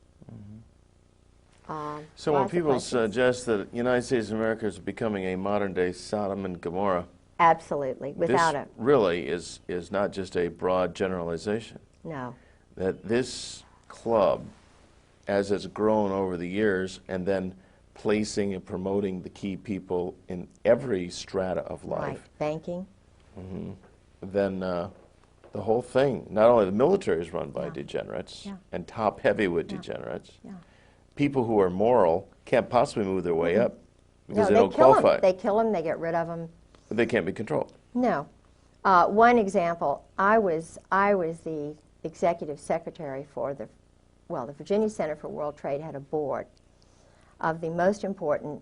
So when people suggest that the United States of America is becoming a modern-day Sodom and Gomorrah, absolutely, without it. This really is not just a broad generalization. No. That this club, as it's grown over the years, and then placing and promoting the key people in every strata of life. Right, banking. Then the whole thing, not only the military is run by degenerates and top heavyweight degenerates. People who are moral can't possibly move their way up because they don't qualify. They kill them, they get rid of them. But they can't be controlled. No. One example, I was the executive secretary for the Virginia Center for World Trade had a board of the most important,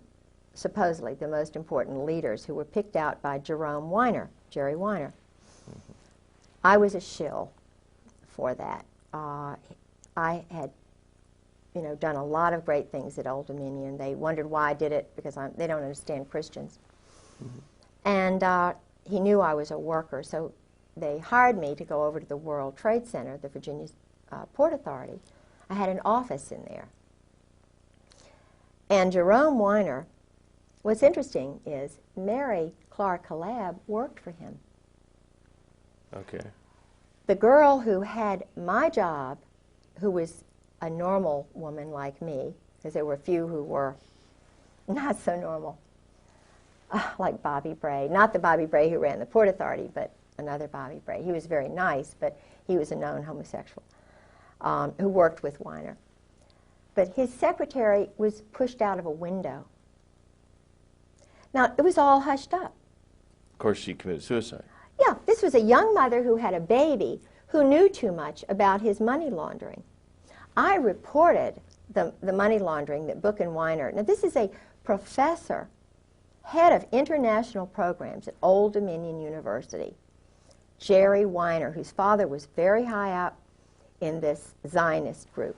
supposedly the most important leaders who were picked out by Jerome Weiner, Jerry Weiner. I was a shill for that. I had, you know, done a lot of great things at Old Dominion. They wondered why I did it because they don't understand Christians. And he knew I was a worker, so they hired me to go over to the World Trade Center, the Virginia Port Authority. I had an office in there. And Jerome Weiner, what's interesting is Mary Clark Collab worked for him. Okay. The girl who had my job, who was a normal woman like me, because there were a few who were not so normal, like Bobby Bray. Not the Bobby Bray who ran the Port Authority, but another Bobby Bray. He was very nice, but he was a known homosexual who worked with Weiner. But his secretary was pushed out of a window. Now, it was all hushed up. Of course, she committed suicide. Yeah, this was a young mother who had a baby who knew too much about his money laundering. I reported the money laundering that Book and Weiner. Now, this is a professor, head of international programs at Old Dominion University, Jerry Weiner, whose father was very high up in this Zionist group.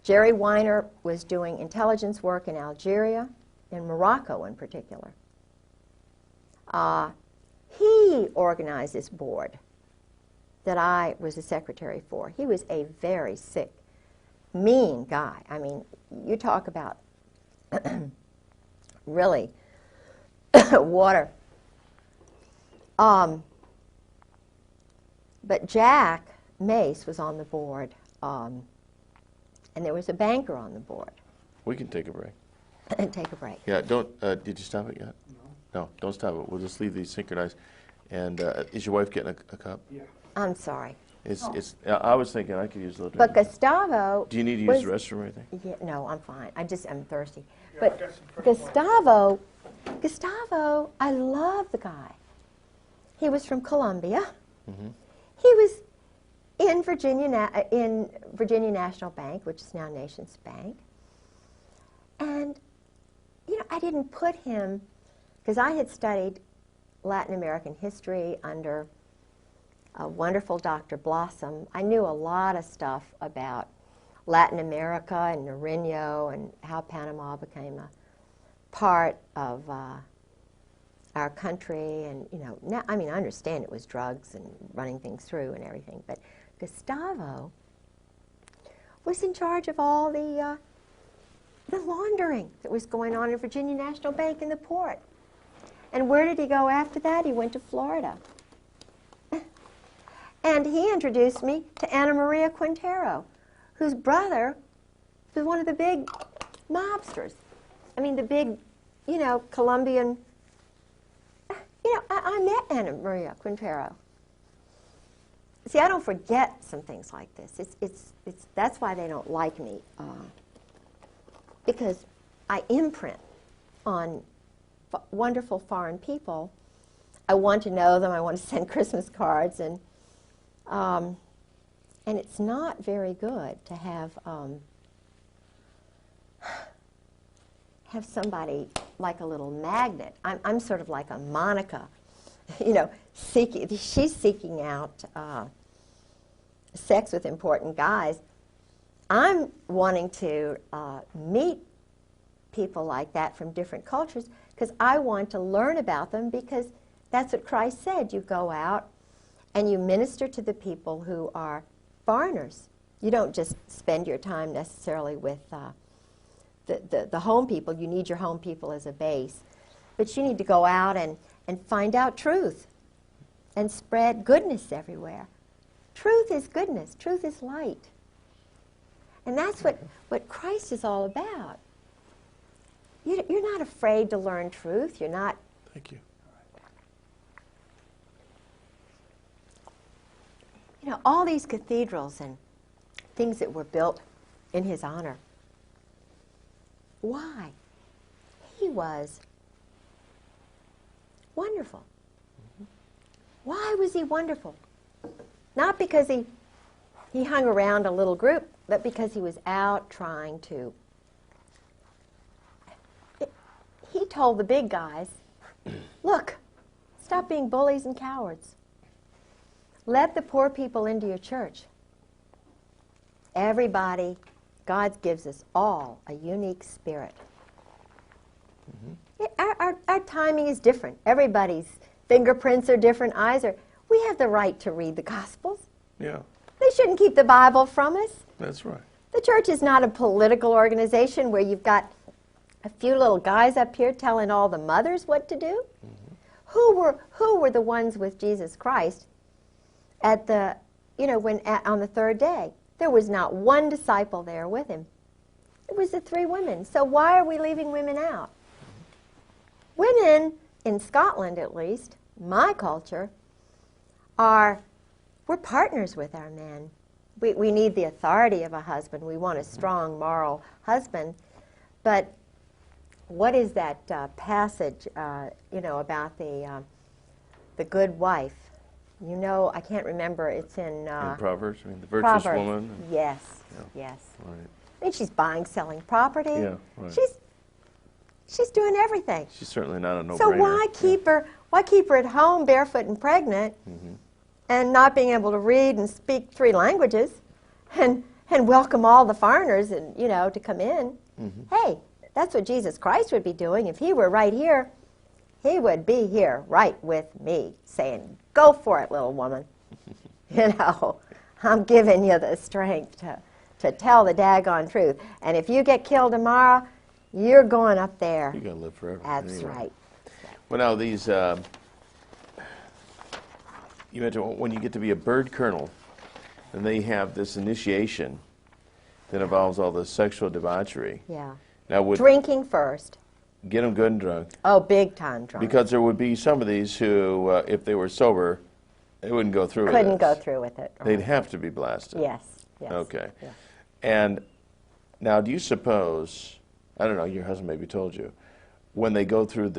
Jerry Weiner was doing intelligence work in Algeria, in Morocco in particular. He organized this board that I was the secretary for. He was a very sick, mean guy. I mean, you talk about really water. But Jack Mace was on the board, and there was a banker on the board. We can take a break. And take a break. Yeah, don't, did you stop it yet? No, don't stop it. We'll just leave these synchronized. And is your wife getting a cup? Yeah. I'm sorry. I was thinking I could use a little But drink. Gustavo... Do you need to use the restroom or anything? Yeah, no, I'm fine. I'm thirsty. Yeah, but Gustavo, I love the guy. He was from Columbia. He was in Virginia National Bank, which is now Nations Bank. And, you know, I didn't put him, because I had studied Latin American history under a wonderful Dr. Blossom. I knew a lot of stuff about Latin America and Nariño and how Panama became a part of our country. And, you know, now, I mean, I understand it was drugs and running things through and everything, but Gustavo was in charge of all the laundering that was going on in Virginia National Bank in the port. And where did he go after that? He went to Florida. And he introduced me to Ana Maria Quintero, whose brother was one of the big mobsters. I mean, the big, you know, Colombian. You know, I met Ana Maria Quintero. See, I don't forget some things like this. That's why they don't like me, because I imprint on wonderful foreign people. I want to know them. I want to send Christmas cards, and it's not very good to have somebody like a little magnet. I'm sort of like a Monica, you know, she's seeking out sex with important guys. I'm wanting to meet people like that from different cultures because I want to learn about them, because that's what Christ said. You go out and you minister to the people who are foreigners. You don't just spend your time necessarily with the home people. You need your home people as a base. But you need to go out and find out truth and spread goodness everywhere. Truth is goodness. Truth is light. And that's what Christ is all about. You're not afraid to learn truth. You're not. Thank you. You know, all these cathedrals and things that were built in his honor. Why? He was wonderful. Why was he wonderful? Not because he hung around a little group, but because he was out trying to. He told the big guys, look, stop being bullies and cowards. Let the poor people into your church. Everybody, God gives us all a unique spirit. Our timing is different. Everybody's fingerprints are different, eyes are. We have the right to read the Gospels. Yeah. They shouldn't keep the Bible from us. That's right. The church is not a political organization where you've got a few little guys up here telling all the mothers what to do. Who were the ones with Jesus Christ at the, you know, on the third day? There was not one disciple there with him. It was the three women. So why are we leaving women out? Women, in Scotland at least, my culture, we're partners with our men. We need the authority of a husband. We want a strong moral husband. But what is that passage, you know, about the good wife? You know, I can't remember. It's in Proverbs. I mean, the virtuous Proverbs. woman. Yes, Yeah. yes. Right. I mean, she's buying, selling property. Yeah, right. She's doing everything. She's certainly not a no-brainer. So why keep her? Why keep her at home, barefoot and pregnant, and not being able to read and speak 3 languages, and welcome all the foreigners and to come in? Hey, that's what Jesus Christ would be doing if he were right here. He would be here right with me, saying, "Go for it, little woman. I'm giving you the strength to tell the daggone truth. And if you get killed tomorrow, you're going up there." You're going to live forever. That's anyway. right. Well, now these, you mentioned when you get to be a bird colonel, and they have this initiation that involves all the sexual debauchery. Yeah. Now, Drinking first. get them good and drunk. Oh, big time drunk. Because there would be some of these who, if they were sober, they wouldn't go through with it. Couldn't go through with it. They'd have to be blasted. Yes. Yes. Okay. Yeah. And now, do you suppose, I don't know, your husband maybe told you, when they go through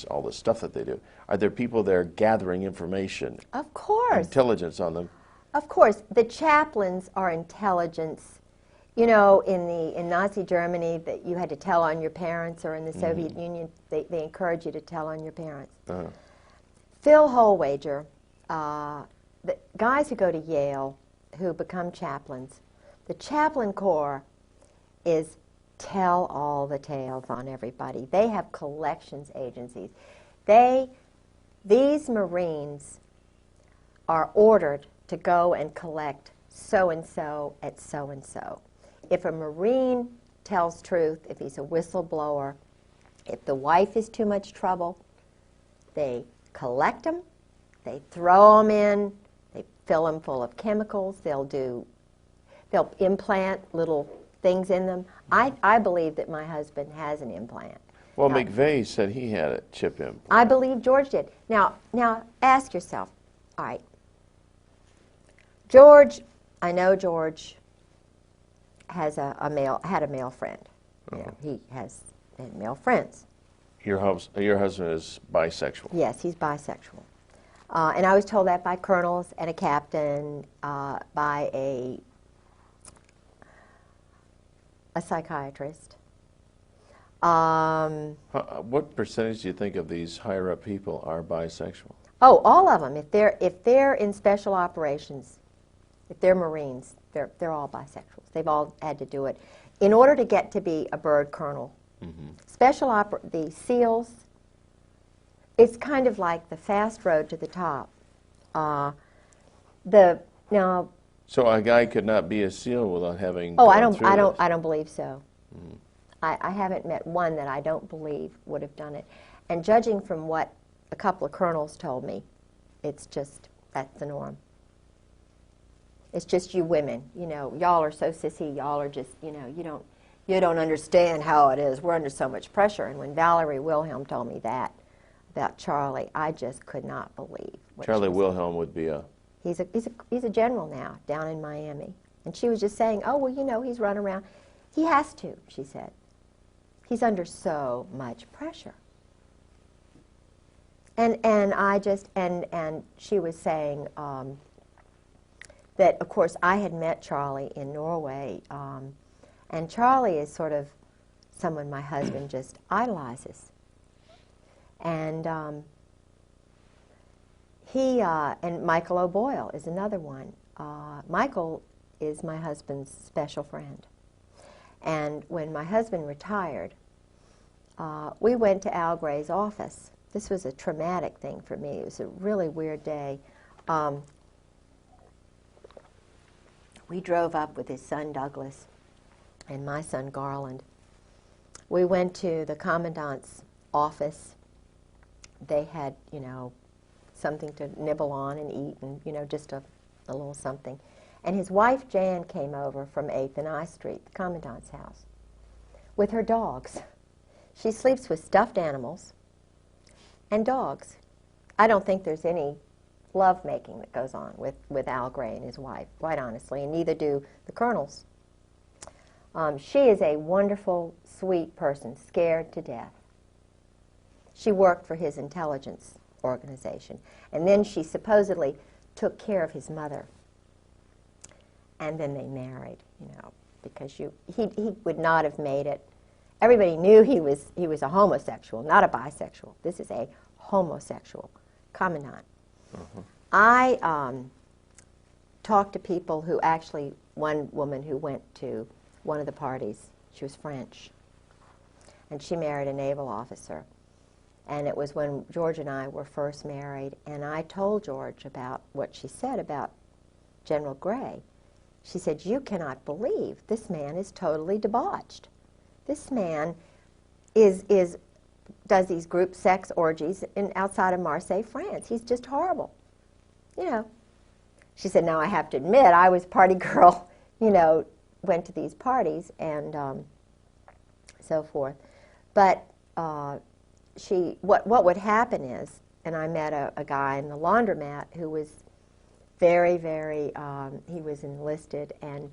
all this stuff that they do, are there people there gathering information? Of course. Intelligence on them? Of course. The chaplains are intelligence. In Nazi Germany, that you had to tell on your parents, or in the Soviet Union, they encourage you to tell on your parents. Phil Holwager, the guys who go to Yale, who become chaplains, the chaplain corps is tell all the tales on everybody. They have collections agencies. These Marines are ordered to go and collect so-and-so at so-and-so. If a Marine tells truth, if he's a whistleblower, if the wife is too much trouble, they collect them, they throw them in, they fill them full of chemicals, they'll implant little things in them. I believe that my husband has an implant. Well, McVeigh said he had a chip implant. I believe George did. Now ask yourself, all right, I know George had a male friend. You know, he had male friends. Your husband is bisexual. Yes, he's bisexual. And I was told that by colonels and a captain, by a psychiatrist. What percentage do you think of these higher up people are bisexual? Oh, all of them. If they're in special operations, if they're Marines, they're all bisexuals. They've all had to do it in order to get to be a bird colonel. The SEALs, it's kind of like the fast road to the top. So a guy could not be a SEAL without having. Oh, I don't believe so. I haven't met one that I don't believe would have done it. And judging from what a couple of colonels told me, it's just, that's the norm. It's just you women, you know, y'all are so sissy, y'all are just, you know, you don't understand how it is. We're under so much pressure. And when Valerie Wilhelm told me that about Charlie, I just could not believe what Charlie Wilhelm would be a... He's a general now down in Miami. And she was just saying, oh, well, you know, he's run around. He has to, she said. He's under so much pressure. And she was saying that, of course, I had met Charlie in Norway, and Charlie is sort of someone my husband just idolizes. And and Michael O'Boyle is another one. Michael is my husband's special friend. And when my husband retired, we went to Al Gray's office. This was a traumatic thing for me. It was a really weird day. We drove up with his son Douglas and my son Garland. We went to the commandant's office. They had, you know, something to nibble on and eat and, you know, just a little something. And his wife Jan came over from 8th and I Street, the commandant's house, with her dogs. She sleeps with stuffed animals and dogs. I don't think there's any love-making that goes on with Al Gray and his wife, quite honestly, and neither do the colonels. She is a wonderful, sweet person, scared to death. She worked for his intelligence organization, and then she supposedly took care of his mother. And then they married, you know, because he would not have made it. Everybody knew he was a homosexual, not a bisexual. This is a homosexual commandant. I talked to people who actually, one woman who went to one of the parties, she was French, and she married a naval officer. And it was when George and I were first married, and I told George about what she said about General Gray. She said, you cannot believe this man is totally debauched. This man does these group sex orgies outside of Marseille, France. He's just horrible. You know. She said, now I have to admit, I was party girl, you know, went to these parties and so forth. But what would happen is, and I met a guy in the laundromat who was very, very, he was enlisted and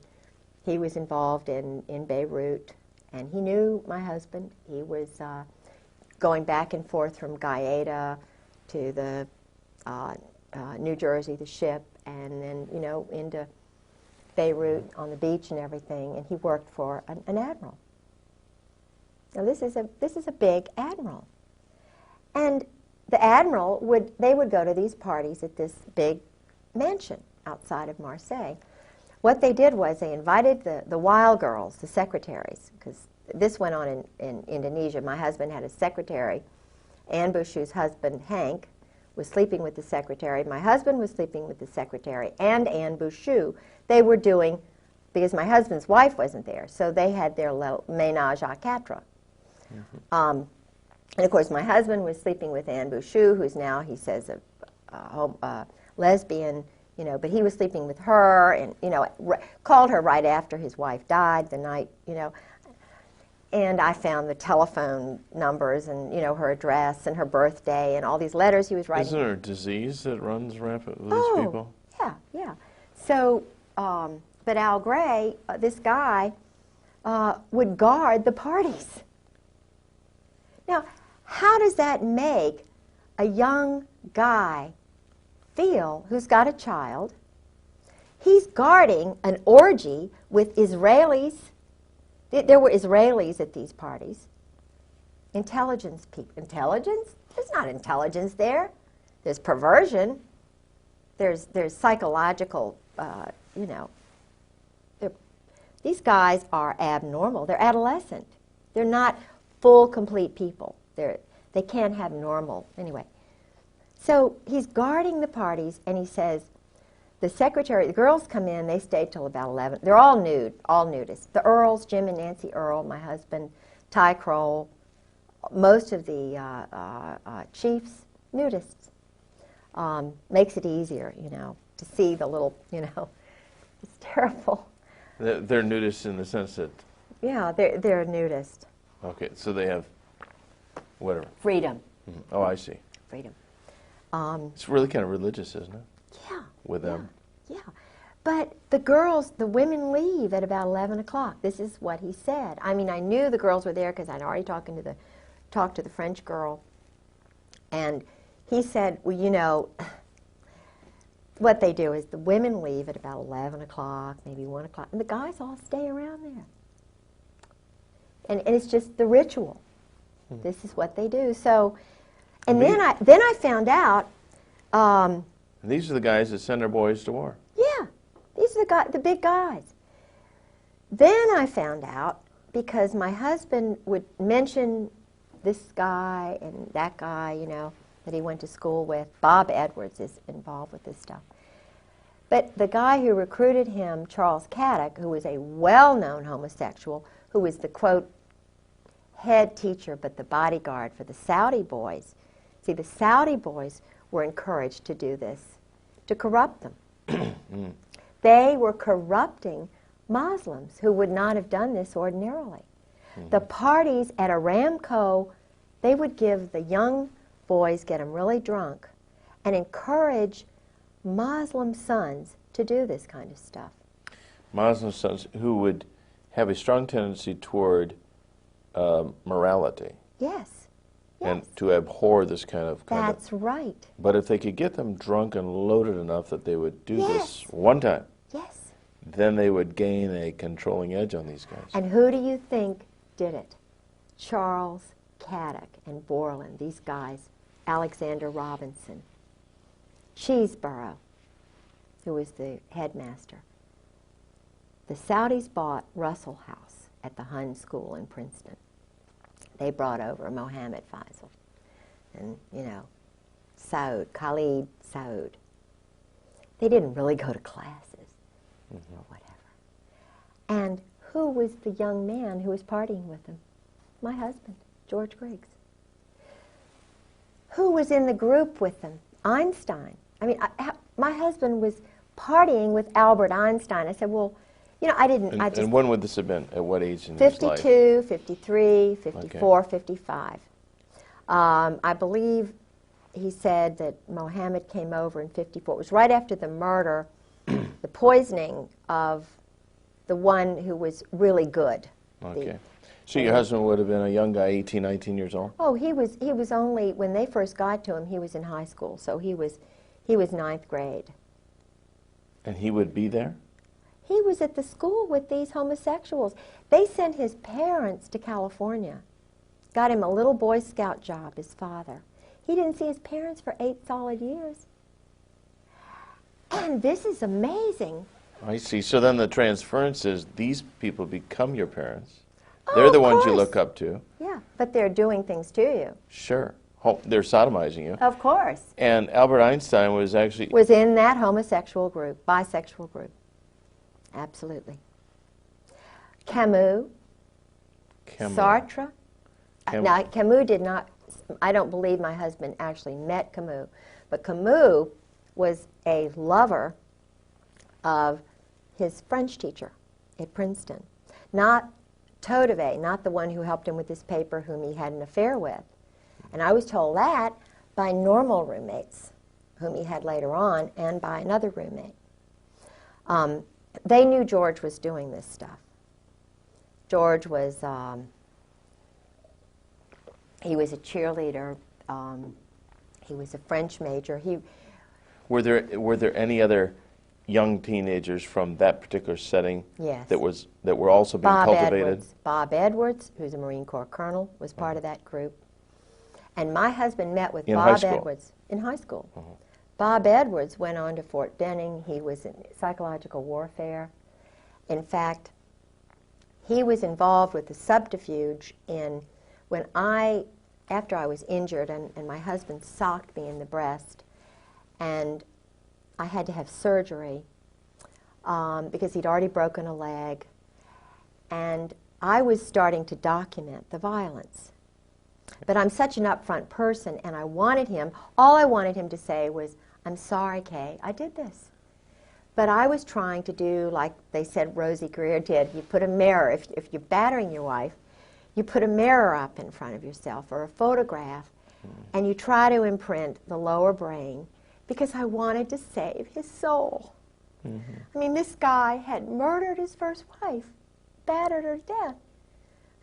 he was involved in Beirut, and he knew my husband. He was going back and forth from Gaeta to the New Jersey, the ship, and then, you know, into Beirut on the beach and everything, and he worked for an admiral. Now this is a big admiral. And the admiral would go to these parties at this big mansion outside of Marseille. What they did was they invited the wild girls, the secretaries, because this went on in Indonesia. My husband had a secretary. Anne Bouchou's husband, Hank, was sleeping with the secretary. My husband was sleeping with the secretary and Anne Bouchou. They were doing, because my husband's wife wasn't there, so they had their little ménage à quatre. And of course, my husband was sleeping with Anne Bouchou, who's now, he says, a lesbian, you know, but he was sleeping with her and, you know, called her right after his wife died the night, you know. And I found the telephone numbers and, you know, her address and her birthday and all these letters he was writing. Isn't there a disease that runs rampant with these people? Yeah, yeah. So, but Al Gray, this guy, would guard the parties. Now, how does that make a young guy feel who's got a child? He's guarding an orgy with Israelis. There were Israelis at these parties. Intelligence people. Intelligence? There's not intelligence there. There's perversion. There's psychological, you know. These guys are abnormal. They're adolescent. They're not full, complete people. They can't have normal. Anyway. So he's guarding the parties, and he says, the secretary, the girls come in, they stay till about 11. They're all nude, all nudists. The Earls, Jim and Nancy Earl, my husband, Ty Kroll, most of the chiefs, nudists. Makes it easier, you know, to see the little, you know, it's terrible. They're nudists in the sense that... Yeah, they're a nudist. Okay, so they have whatever. Freedom. Mm-hmm. Oh, I see. Freedom. It's really kind of religious, isn't it? Yeah. With them. Yeah. But the girls, the women leave at about 11 o'clock. This is what he said. I mean, I knew the girls were there because I'd already talked to the French girl. And he said, well, you know, what they do is the women leave at about 11 o'clock, maybe 1 o'clock, and the guys all stay around there. And it's just the ritual. This is what they do. So, and then I found out. These are the guys that send their boys to war. Yeah, these are the big guys. Then I found out, because my husband would mention this guy and that guy, you know, that he went to school with. Bob Edwards is involved with this stuff. But the guy who recruited him, Charles Caddick, who was a well-known homosexual, who was the, quote, head teacher but the bodyguard for the Saudi boys. See, the Saudi boys were encouraged to do this, to corrupt them. They were corrupting Muslims who would not have done this ordinarily. The parties at Aramco, they would give the young boys, get them really drunk, and encourage Muslim sons to do this kind of stuff. Muslim sons who would have a strong tendency toward morality. Yes. And to abhor this kind of conduct. That's right. But if they could get them drunk and loaded enough that they would do this one time, then they would gain a controlling edge on these guys. And who do you think did it? Charles Caddick and Borland, these guys, Alexander Robinson, Cheeseborough, who was the headmaster. The Saudis bought Russell House at the Hun School in Princeton. They brought over Mohammed Faisal and, you know, Saud, Khalid Saud. They didn't really go to classes or whatever. And who was the young man who was partying with them? My husband, George Griggs. Who was in the group with them? Einstein. I mean, my husband was partying with Albert Einstein. I said, well, you know, I didn't. And when would this have been? At what age in his life? 52, 53, 54, 55. I believe he said that Mohammed came over in 54. It was right after the murder, the poisoning of the one who was really good. Okay. So your husband would have been a young guy, 18, 19 years old? Oh, he was only, when they first got to him, he was in high school. So he was ninth grade. And he would be there? He was at the school with these homosexuals. They sent his parents to California. Got him a little Boy Scout job, his father. He didn't see his parents for 8 solid years. And this is amazing. I see. So then the transference is these people become your parents. They're the ones you look up to. Yeah, but they're doing things to you. Sure. They're sodomizing you. Of course. And Albert Einstein was actually... was in that homosexual group, bisexual group. Absolutely. Camus. Sartre. Now, Camus did not, I don't believe my husband actually met Camus, but Camus was a lover of his French teacher at Princeton. Not Todeve, not the one who helped him with his paper, whom he had an affair with. And I was told that by normal roommates, whom he had later on, and by another roommate. They knew George was doing this stuff. George was, he was a cheerleader. He was a French major. Were there any other young teenagers from that particular setting Yes. that were also being cultivated? Bob Edwards, who's a Marine Corps colonel, was part of that group. And my husband met with Bob Edwards in high school. Bob Edwards went on to Fort Benning. He was in psychological warfare. In fact, he was involved with the subterfuge in after I was injured and my husband socked me in the breast, and I had to have surgery because he'd already broken a leg, and I was starting to document the violence. But I'm such an upfront person, and all I wanted him to say was, "I'm sorry, Kay, I did this." But I was trying to do like they said Rosie Greer did. You put a mirror, if you're battering your wife, you put a mirror up in front of yourself or a photograph, and you try to imprint the lower brain, because I wanted to save his soul. I mean, this guy had murdered his first wife, battered her to death.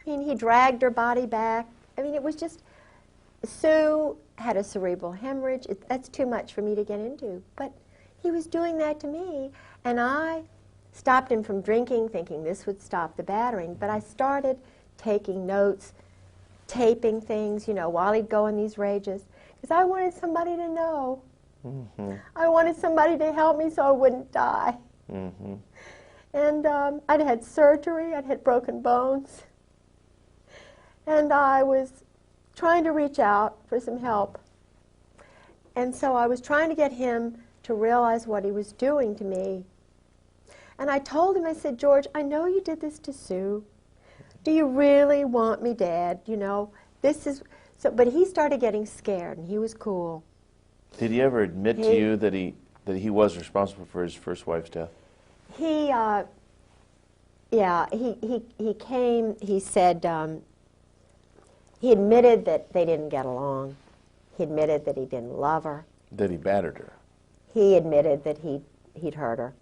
I mean, he dragged her body back. I mean, it was just, Sue had a cerebral hemorrhage. That's too much for me to get into. But he was doing that to me, and I stopped him from drinking, thinking this would stop the battering. But I started taking notes, taping things, while he'd go in these rages, because I wanted somebody to know. I wanted somebody to help me so I wouldn't die. And I'd had surgery, I'd had broken bones, and I was trying to reach out for some help. And so I was trying to get him to realize what he was doing to me. And I told him, I said, "George, I know you did this to Sue. Do you really want me dead? This is..." But he started getting scared, and he was cool. Did he ever admit to you that he was responsible for his first wife's death? He came. He said he admitted that they didn't get along. He admitted that he didn't love her. That he battered her. He admitted that he'd hurt her.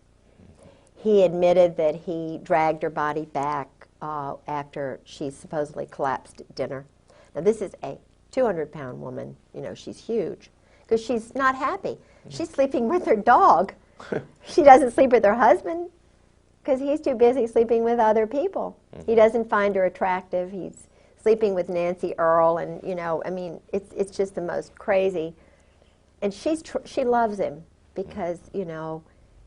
He admitted that he dragged her body back after she supposedly collapsed at dinner. Now, this is a 200-pound woman. She's huge, because she's not happy. She's sleeping with her dog. She doesn't sleep with her husband because he's too busy sleeping with other people. He doesn't find her attractive. He's sleeping with Nancy Earl, and I mean, it's just the most crazy. And she loves him because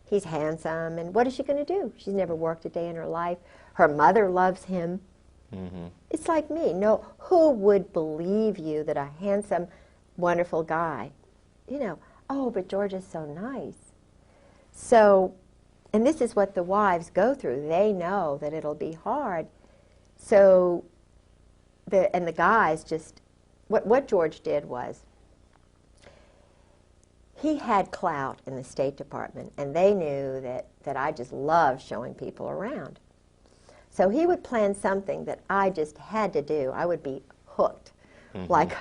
he's handsome. And what is she going to do? She's never worked a day in her life. Her mother loves him. It's like me. No, who would believe you that a handsome, wonderful guy, oh, but George is so nice. So, and this is what the wives go through. They know that it'll be hard. So, the guys just, what George did was, he had clout in the State Department, and they knew that I just loved showing people around. So he would plan something that I just had to do. I would be hooked, like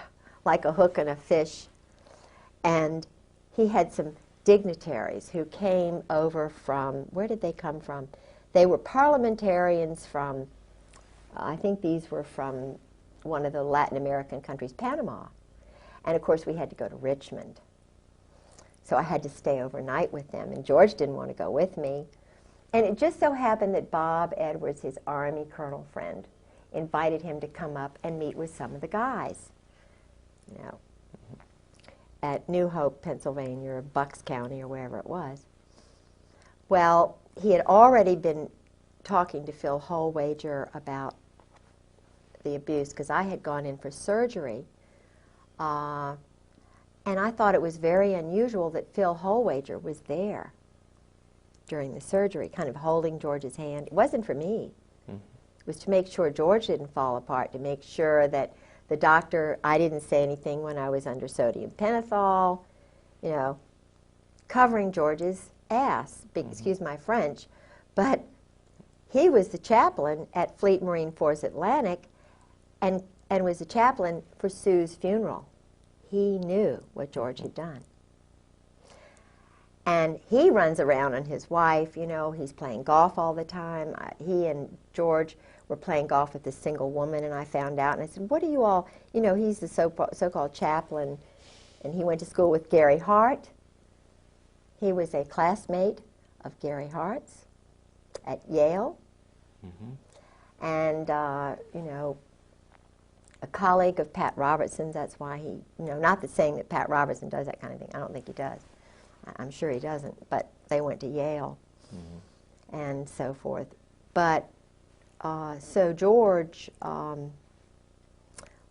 a hook in a fish. And he had some dignitaries who came over from, where did they come from? They were parliamentarians from, I think these were from one of the Latin American countries, Panama. And of course we had to go to Richmond. So I had to stay overnight with them, and George didn't want to go with me. And it just so happened that Bob Edwards, his Army colonel friend, invited him to come up and meet with some of the guys, at New Hope, Pennsylvania, or Bucks County, or wherever it was. Well, he had already been talking to Phil Holwager about the abuse, because I had gone in for surgery, and I thought it was very unusual that Phil Holwager was there during the surgery, kind of holding George's hand. It wasn't for me. It was to make sure George didn't fall apart, to make sure that the doctor, I didn't say anything when I was under sodium pentothal, covering George's ass, excuse my French. But he was the chaplain at Fleet Marine Force Atlantic and was the chaplain for Sue's funeral. He knew what George had done. And he runs around on his wife, he's playing golf all the time. He and George were playing golf with this single woman, and I found out, and I said, what are you all, you know, he's the so-called chaplain, and he went to school with Gary Hart. He was a classmate of Gary Hart's at Yale, and, you know, a colleague of Pat Robertson's. That's why he, you know, not that saying that Pat Robertson does that kind of thing. I don't think he does. I'm sure he doesn't, but they went to Yale and so forth. But so George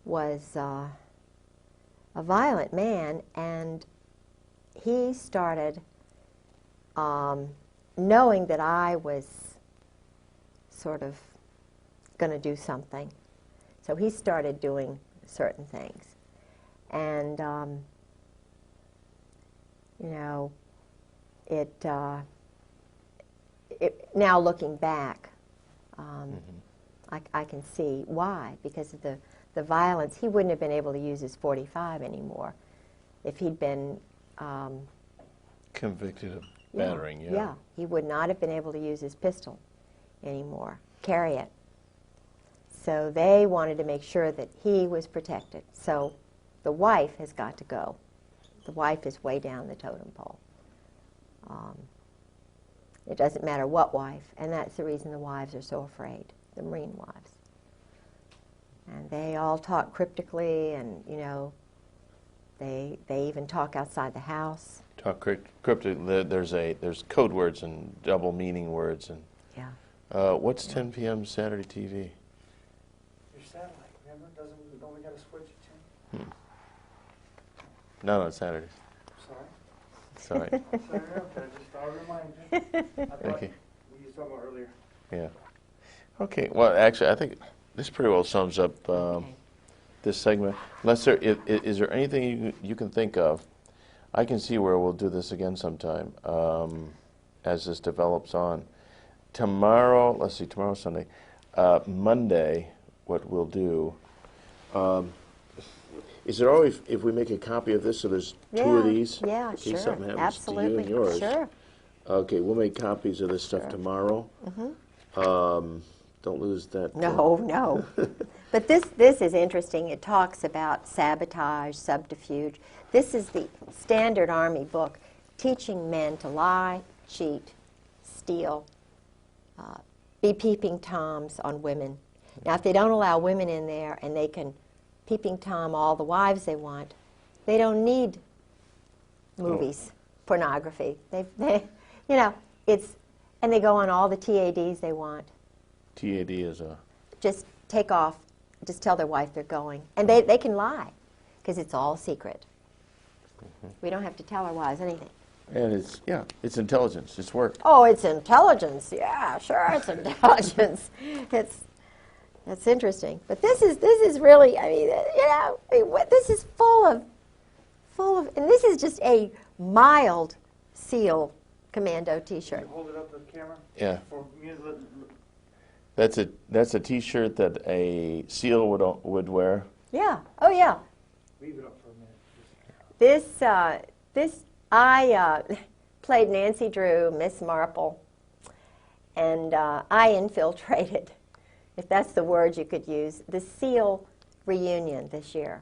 was a violent man, and he started knowing that I was sort of going to do something. So he started doing certain things. And, you know, now looking back, I can see why. Because of the violence, he wouldn't have been able to use his .45 anymore if he'd been convicted of battering. Yeah, he would not have been able to use his pistol anymore, carry it. So they wanted to make sure that he was protected. So the wife has got to go. The wife is way down the totem pole. It doesn't matter what wife, and that's the reason the wives are so afraid, the Marine wives. And they all talk cryptically, and, you know, they even talk outside the house. Talk cryptically. There's code words and double meaning words. And yeah. What's 10 p.m. Saturday TV? Your satellite, remember? Don't we got to switch it to? No, it's Saturdays. Sorry. Sorry. Sorry, okay, I'll remind you. I thought Okay. we used to talk about earlier. Yeah. Okay. Well, actually, I think this pretty well sums up this segment. Unless is there anything you can think of? I can see where we'll do this again sometime as this develops on. Tomorrow, let's see, tomorrow's Sunday. Monday, what we'll do. Is it always, if we make a copy of this, so there's two of these? Yeah, in sure. case something happens Absolutely. to you and yours. Sure. Okay, we'll make copies of this stuff tomorrow. Don't lose that. No. But this is interesting. It talks about sabotage, subterfuge. This is the standard Army book teaching men to lie, cheat, steal, be peeping toms on women. Now, if they don't allow women in there and they can peeping tom all the wives they want, they don't need movies, pornography. They, you know, and they go on all the TADs they want. TAD is a... Just take off, just tell their wife they're going. And they can lie, because it's all secret. We don't have to tell our wives anything. And it's intelligence, it's work. Oh, it's intelligence. Yeah, sure, it's intelligence. That's interesting. But this is really, I mean, you know, this is full of, and this is just a mild SEAL commando T-shirt. Can you hold it up to the camera? Yeah. For me, That's a T-shirt that a SEAL would wear. Yeah. Oh, yeah. leave it up for a minute. I played Nancy Drew, Miss Marple, and I infiltrated, if that's the word you could use, the SEAL reunion this year.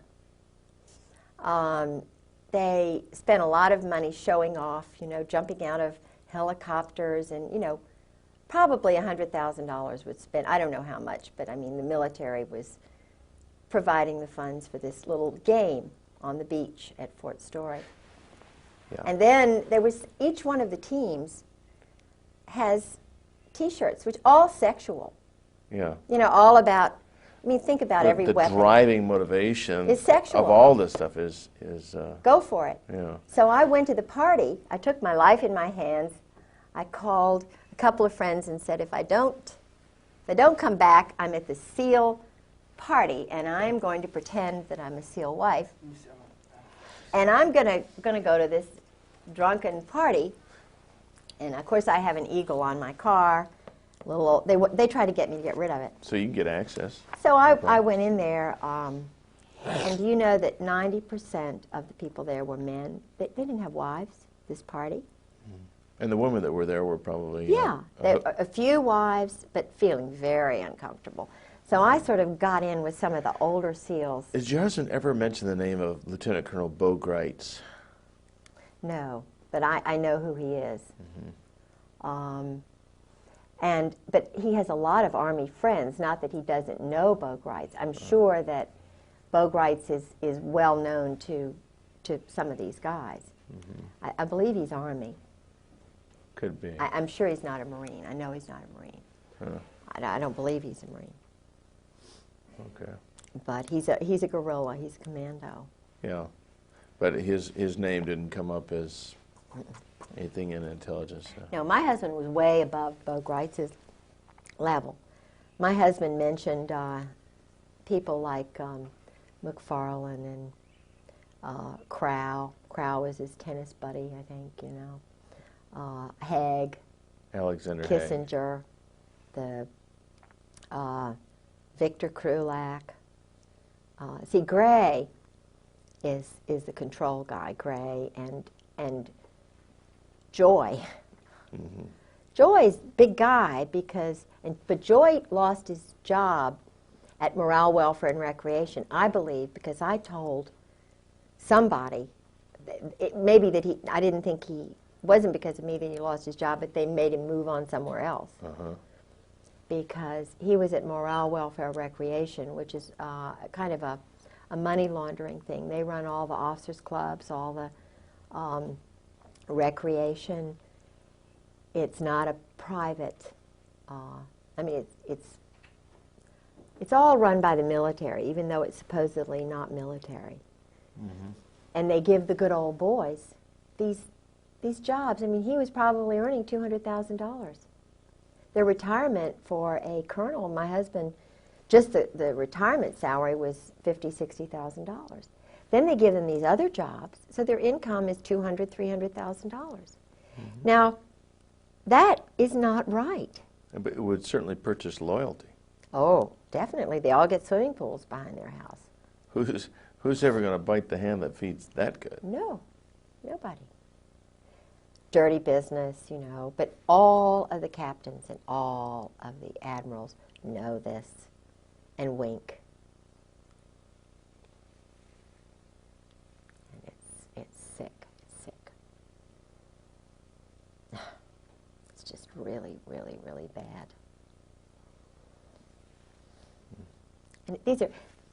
They spent a lot of money showing off, you know, jumping out of helicopters, and, you know, probably $100,000 was spent. I don't know how much, but I mean, the military was providing the funds for this little game on the beach at Fort Story. Yeah. And then there was, each one of the teams has T-shirts, which all sexual. Yeah. You know, all about, I mean, think about every weapon. The driving motivation is sexual. of all this stuff is go for it. Yeah. So I went to the party. I took my life in my hands. I called a couple of friends and said, if I don't come back, I'm at the SEAL party, and I'm going to pretend that I'm a SEAL wife. And I'm going to go to this drunken party. And of course, I have an Eagle on my car. They tried to get me to get rid of it. So you can get access. So I went in there, and you know that 90% of the people there were men. They didn't have wives, this party. And the women that were there were probably... Yeah, a few wives, but feeling very uncomfortable. So I sort of got in with some of the older SEALs. Did your husband ever mention the name of Lieutenant Colonel Bo Griggs? No, but I know who he is. Mm-hmm. But he has a lot of Army friends, not that he doesn't know Bo Griggs. I'm sure that Bo Griggs is well known to some of these guys. Mm-hmm. I believe he's Army. Could be. I'm sure he's not a Marine. I know he's not a Marine. Huh. I don't believe he's a Marine. Okay. But he's a guerrilla. He's a commando. Yeah. But his name didn't come up as anything in intelligence. No, my husband was way above Bo Griggs' level. My husband mentioned people like McFarlane and Crow. Crow was his tennis buddy, I think, you know. Haig. Alexander Haig. Kissinger. The Victor Krulak. See, Gray is the control guy. Gray and Joy. Mm-hmm. Joy's big guy but Joy lost his job at Morale, Welfare, and Recreation, I believe, because I told somebody, maybe that I didn't think wasn't because of me that he lost his job, but they made him move on somewhere else. Uh-huh. Because he was at Morale, Welfare, Recreation, which is kind of a money laundering thing. They run all the officers' clubs, all the recreation. It's not a private. I mean, it's all run by the military, even though it's supposedly not military. Mm-hmm. And they give the good old boys these jobs. I mean, he was probably earning $200,000. Their retirement for a colonel, my husband, just the retirement salary was $50,000, $60,000. Then they give them these other jobs, so their income is $200,000, $300,000. Mm-hmm. Now, that is not right. But it would certainly purchase loyalty. Oh, definitely. They all get swimming pools behind their house. Who's ever going to bite the hand that feeds that good? No, nobody. Dirty business, you know, but all of the captains and all of the admirals know this and wink. And it's sick, It's just really, really, really bad. And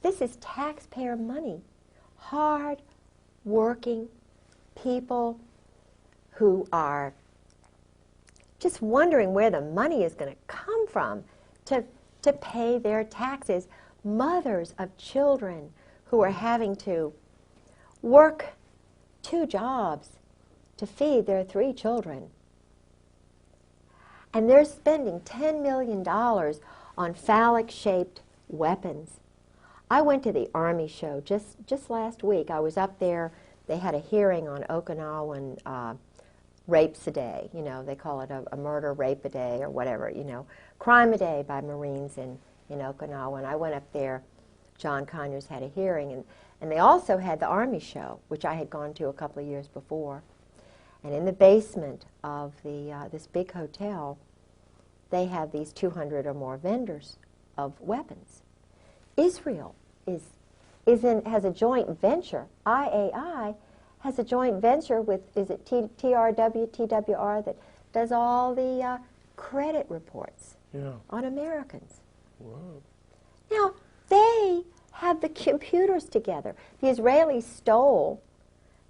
this is taxpayer money. Hard working people who are just wondering where the money is going to come from to pay their taxes. Mothers of children who are having to work 2 jobs to feed their 3 children. And they're spending $10 million on phallic-shaped weapons. I went to the Army show just last week. I was up there. They had a hearing on Okinawan rapes a day. You know, they call it a murder rape a day or whatever, you know. Crime a day by Marines in Okinawa. And I went up there. John Conyers had a hearing. And they also had the Army show, which I had gone to a couple of years before. And in the basement of this big hotel, they have these 200 or more vendors of weapons. Israel has a joint venture. IAI has a joint venture with, is it TWR, that does all the credit reports on Americans. Whoa. Now, they have the computers together. The Israelis stole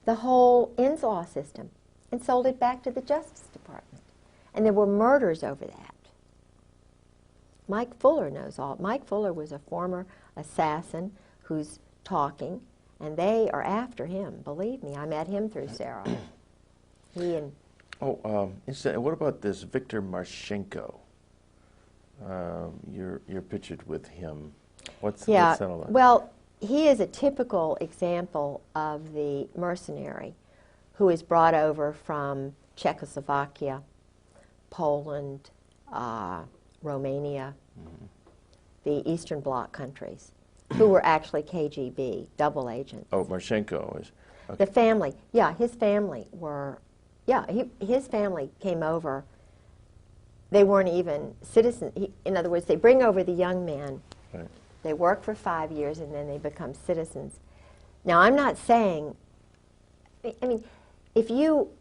the whole INS-law system and sold it back to the Justice Department. And there were murders over that. Mike Fuller knows all. Mike Fuller was a former assassin who's talking, and they are after him. Believe me, I met him through Sarah. He and... what about this Viktor Marchenko? You're pictured with him. What's that all about? Well, he is a typical example of the mercenary who is brought over from Czechoslovakia, Poland, Romania, the Eastern Bloc countries, who were actually KGB, double agents. Oh, Marchenko is... Okay. The family, his family were Yeah, his family came over. They weren't even citizens. In other words, they bring over the young men. Right. They work for 5 years, and then they become citizens. Now, I'm not saying, I mean,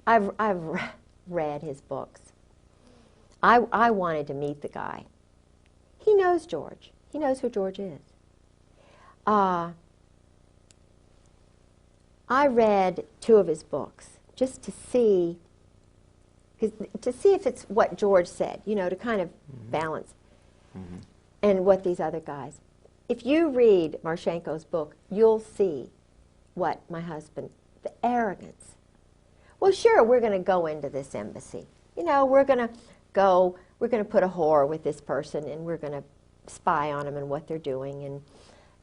I've read his books. I wanted to meet the guy. He knows George. He knows who George is. I read 2 of his books just to see if it's what George said, you know, to kind of balance, and what these other guys. If you read Marchenko's book, you'll see what my husband, the arrogance. Well, sure, we're going to go into this embassy. You know, we're going to put a whore with this person, and we're going to spy on them and what they're doing, and,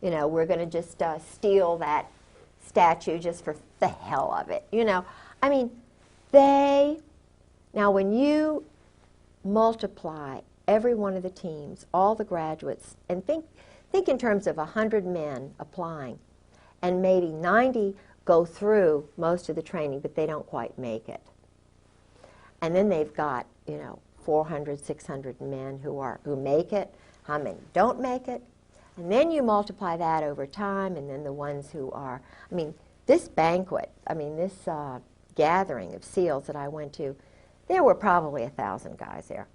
you know, we're going to just steal that statue just for the hell of it. You know, I mean, now when you multiply every one of the teams, all the graduates, and think in terms of 100 men applying, and maybe 90 go through most of the training, but they don't quite make it. And then they've got, you know, 400, 600 men who make it, how many don't make it, and then you multiply that over time, and then the ones who are, I mean, this banquet, I mean, this gathering of SEALs that I went to, there were probably 1,000 guys there.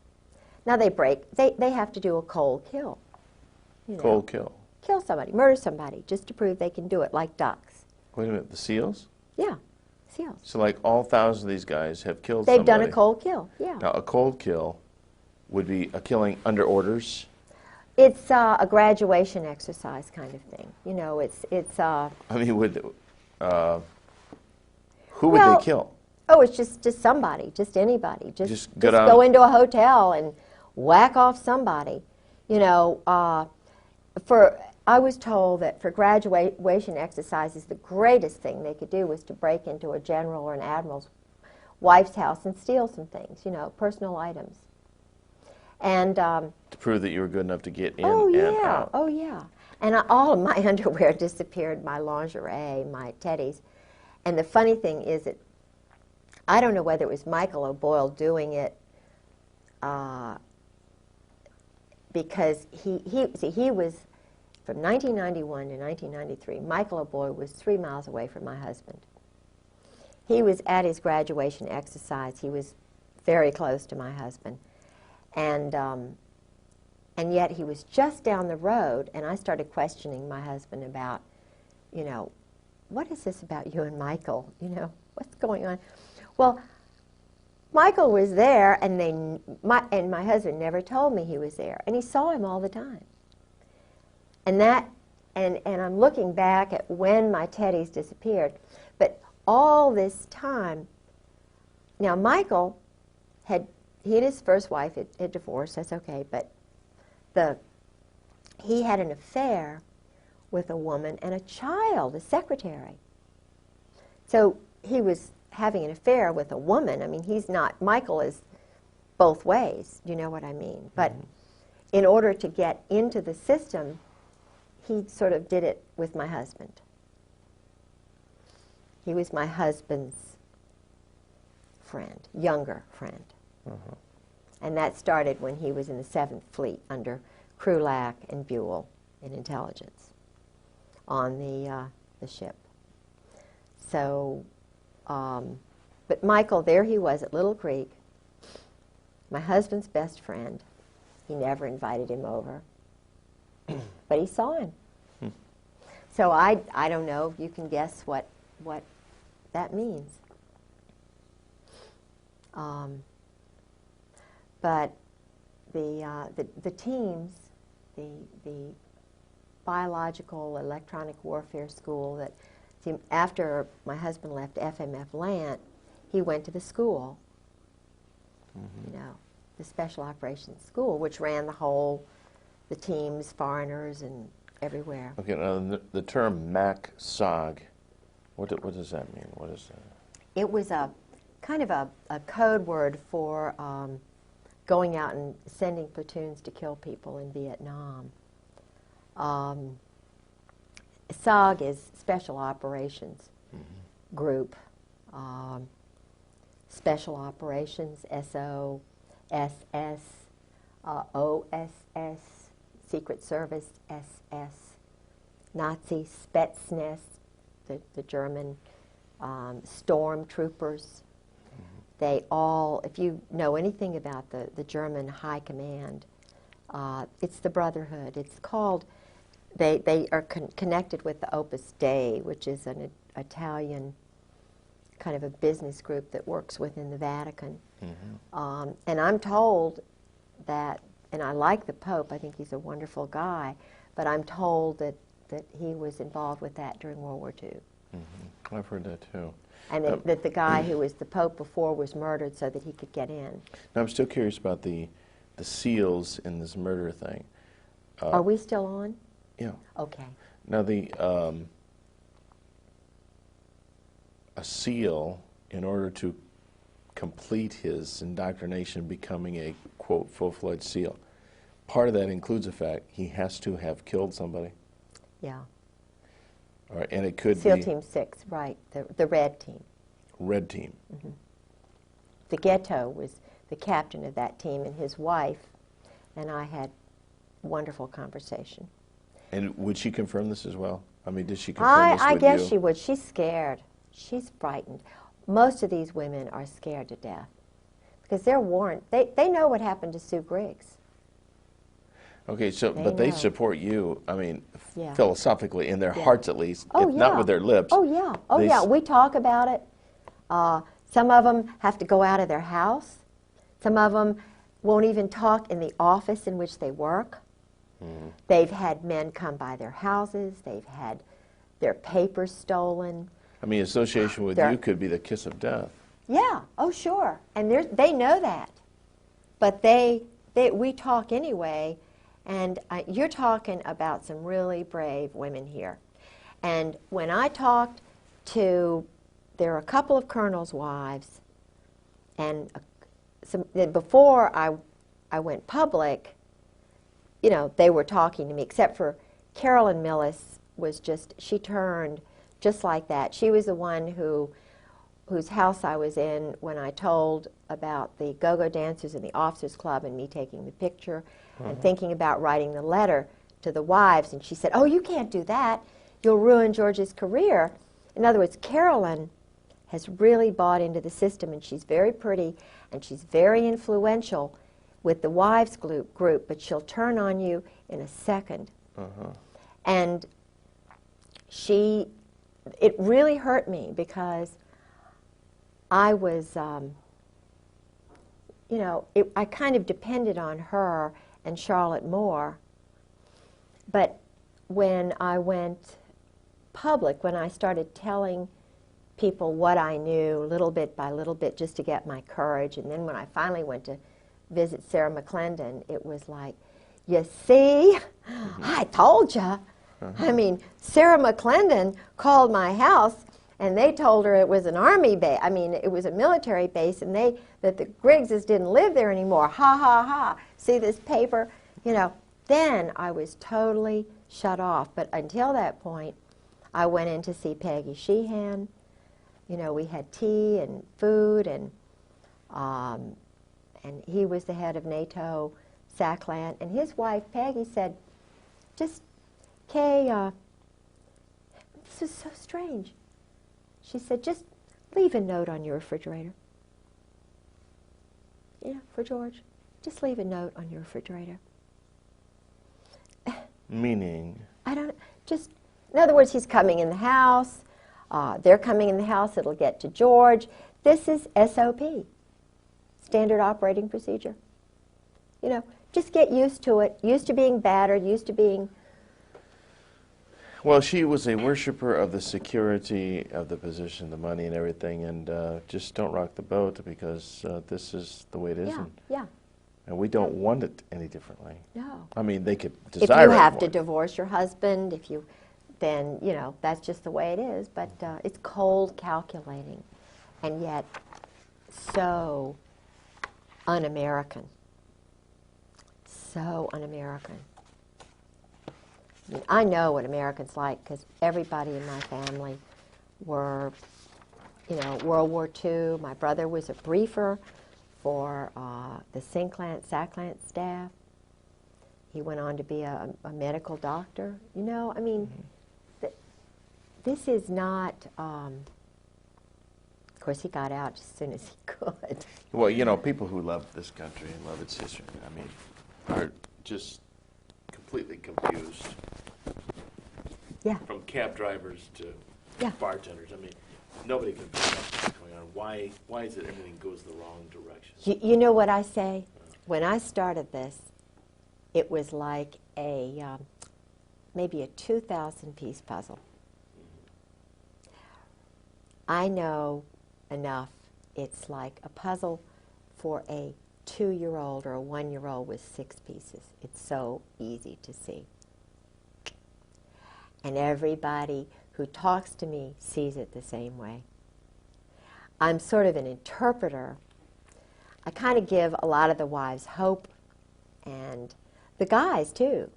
Now they have to do a cold kill. You know, Cold kill. Kill somebody, murder somebody, just to prove they can do it, like ducks. Wait a minute, the SEALs? Yeah, SEALs. So like all 1,000 of these guys have killed They've somebody. done a cold kill, yeah. Now a cold kill would be a killing under orders? It's a graduation exercise kind of thing. You know, it's I mean, who would they kill? Oh, it's just somebody, just anybody. Just go into a hotel and whack off somebody. You know, I was told that for graduation exercises, the greatest thing they could do was to break into a general or an admiral's wife's house and steal some things, you know, personal items. And to prove that you were good enough to get in and out. Oh, yeah. And all of my underwear disappeared, my lingerie, my teddies. And the funny thing is that I don't know whether it was Michael O'Boyle doing it because he was, from 1991 to 1993, Michael O'Boyle was 3 miles away from my husband. He was at his graduation exercise. He was very close to my husband. And yet he was just down the road, and I started questioning my husband about, you know, what is this about you and Michael? You know, what's going on? Well, Michael was there, and my husband never told me he was there, and he saw him all the time. And I'm looking back at when my teddies disappeared, but all this time, now Michael he and his first wife had divorced, that's okay, but he had an affair with a woman and a child, a secretary. So he was having an affair with a woman. I mean, Michael is both ways, you know what I mean? But in order to get into the system, he sort of did it with my husband. He was my husband's friend, younger friend. And that started when he was in the 7th Fleet under Krulak and Buell in intelligence on the ship. So, but Michael, there he was at Little Creek, my husband's best friend. He never invited him over, but he saw him. So I don't know if you can guess what that means. But the teams, the biological electronic warfare school that, after my husband left FMF Lant, he went to the school, you know, the Special Operations School, which ran the teams, foreigners, and everywhere. Okay, now the term MAC-SOG, what does that mean? What is that? It was a kind of a code word for going out and sending platoons to kill people in Vietnam. SOG is Special Operations Group. Special Operations, SO, SS, OSS, Secret Service, SS, Nazi Spetsnaz, the German stormtroopers. They all, if you know anything about the German High Command, it's the Brotherhood. It's called, they are connected with the Opus Dei, which is an Italian kind of a business group that works within the Vatican. And I'm told that, and I like the Pope, I think he's a wonderful guy, but I'm told that he was involved with that during World War II. I've heard that too. And that the guy who was the Pope before was murdered so that he could get in. Now, I'm still curious about the SEALs in this murder thing. Are we still on? Yeah. Okay. Now, a SEAL, in order to complete his indoctrination, becoming a, quote, full-fledged SEAL, part of that includes the fact he has to have killed somebody. Yeah. All right, and it could SEAL be Team 6, right, the red team. Red team. The Ghetto was the captain of that team, and his wife and I had wonderful conversation. And would she confirm this as well? I mean, did she confirm this with you? I guess she would. She's scared. She's frightened. Most of these women are scared to death because they're warned. They know what happened to Sue Griggs. Okay, so They but they know. support you, I mean, Yeah. philosophically, in their Yeah. hearts at least, Oh, if not yeah. with their lips. Oh, yeah. Oh, they yeah. s- We talk about it. Some of them have to go out of their house. Some of them won't even talk in the office in which they work. They've had men come by their houses. They've had their papers stolen. I mean, association with They're- you could be the kiss of death. Yeah. Oh, sure. And they know that. But we talk anyway. And you're talking about some really brave women here. And when I talked to, there are a couple of colonels' wives, and before I went public, you know, they were talking to me, except for Carolyn Millis she turned just like that. She was the one whose house I was in when I told about the go-go dancers in the officers club and me taking the picture and thinking about writing the letter to the wives. And she said, "Oh, you can't do that. You'll ruin George's career." In other words, Carolyn has really bought into the system, and she's very pretty and she's very influential with the wives group, but she'll turn on you in a second. And it really hurt me because I was, you know, I kind of depended on her and Charlotte Moore. But when I went public, when I started telling people what I knew little bit by little bit just to get my courage, and then when I finally went to visit Sarah McClendon, it was like, you see, I told you. I mean, Sarah McClendon called my house and they told her it was an army base. I mean, it was a military base, and that the Griggses didn't live there anymore. Ha, ha, ha. See this paper? You know, then I was totally shut off. But until that point, I went in to see Peggy Sheehan. You know, we had tea and food, and he was the head of NATO SACLAN. And his wife, Peggy, said, Kay, this is so strange. She said, just leave a note on your refrigerator. Yeah, for George. Just leave a note on your refrigerator. Meaning? In other words, he's coming in the house. They're coming in the house. It'll get to George. This is SOP, Standard Operating Procedure. You know, just get used to it, used to being battered, used to being... Well, she was a worshiper of the security of the position, the money and everything, and just don't rock the boat because this is the way it is. Yeah. And we don't want it any differently. No. I mean, they could If desire you it have more. to divorce your husband, then, you know, that's just the way it is. But it's cold calculating, and yet so un-American. So un-American. I mean, I know what Americans like because everybody in my family were you know, World War II. My brother was a briefer for the SACLANT staff. He went on to be a medical doctor. You know, I mean, this is not, of course, he got out as soon as he could. Well, you know, people who love this country and love its history, I mean, are just completely confused. Yeah. From cab drivers to Yeah. bartenders. I mean, nobody can figure out what's going on. Why is it everything goes the wrong direction? You know what I say? When I started this, it was like a maybe a 2,000-piece puzzle. I know enough. It's like a puzzle for a 2-year-old or a 1-year-old with 6 pieces. It's so easy to see. And everybody who talks to me sees it the same way. I'm sort of an interpreter. I kind of give a lot of the wives hope, and the guys too,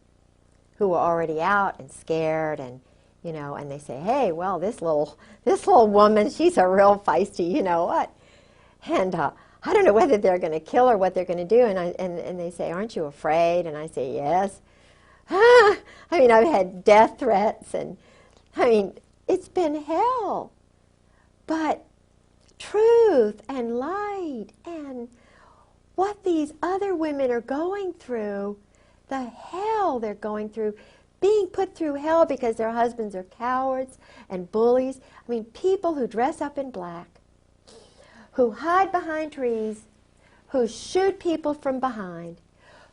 who are already out and scared, and you know, and they say, "Hey, well, this little woman, she's a real feisty, you know what?" And I don't know whether they're going to kill her, what they're going to do, and they say, "Aren't you afraid?" And I say, "Yes." I mean, I've had death threats, and I mean, it's been hell. But truth and light and what these other women are going through, the hell they're going through, being put through hell because their husbands are cowards and bullies. I mean, people who dress up in black, who hide behind trees, who shoot people from behind,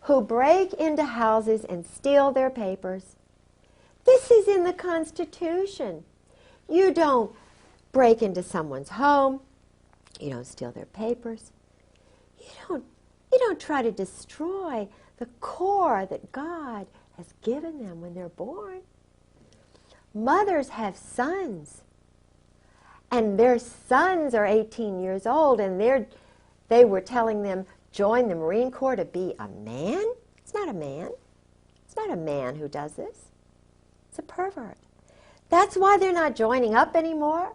who break into houses and steal their papers. This is in the Constitution. You don't break into someone's home. You don't steal their papers. You don't try to destroy the core that God has given them when they're born. Mothers have sons, and their sons are 18 years old, and they were telling them, join the Marine Corps to be a man? It's not a man. It's not a man who does this. It's a pervert. That's why they're not joining up anymore.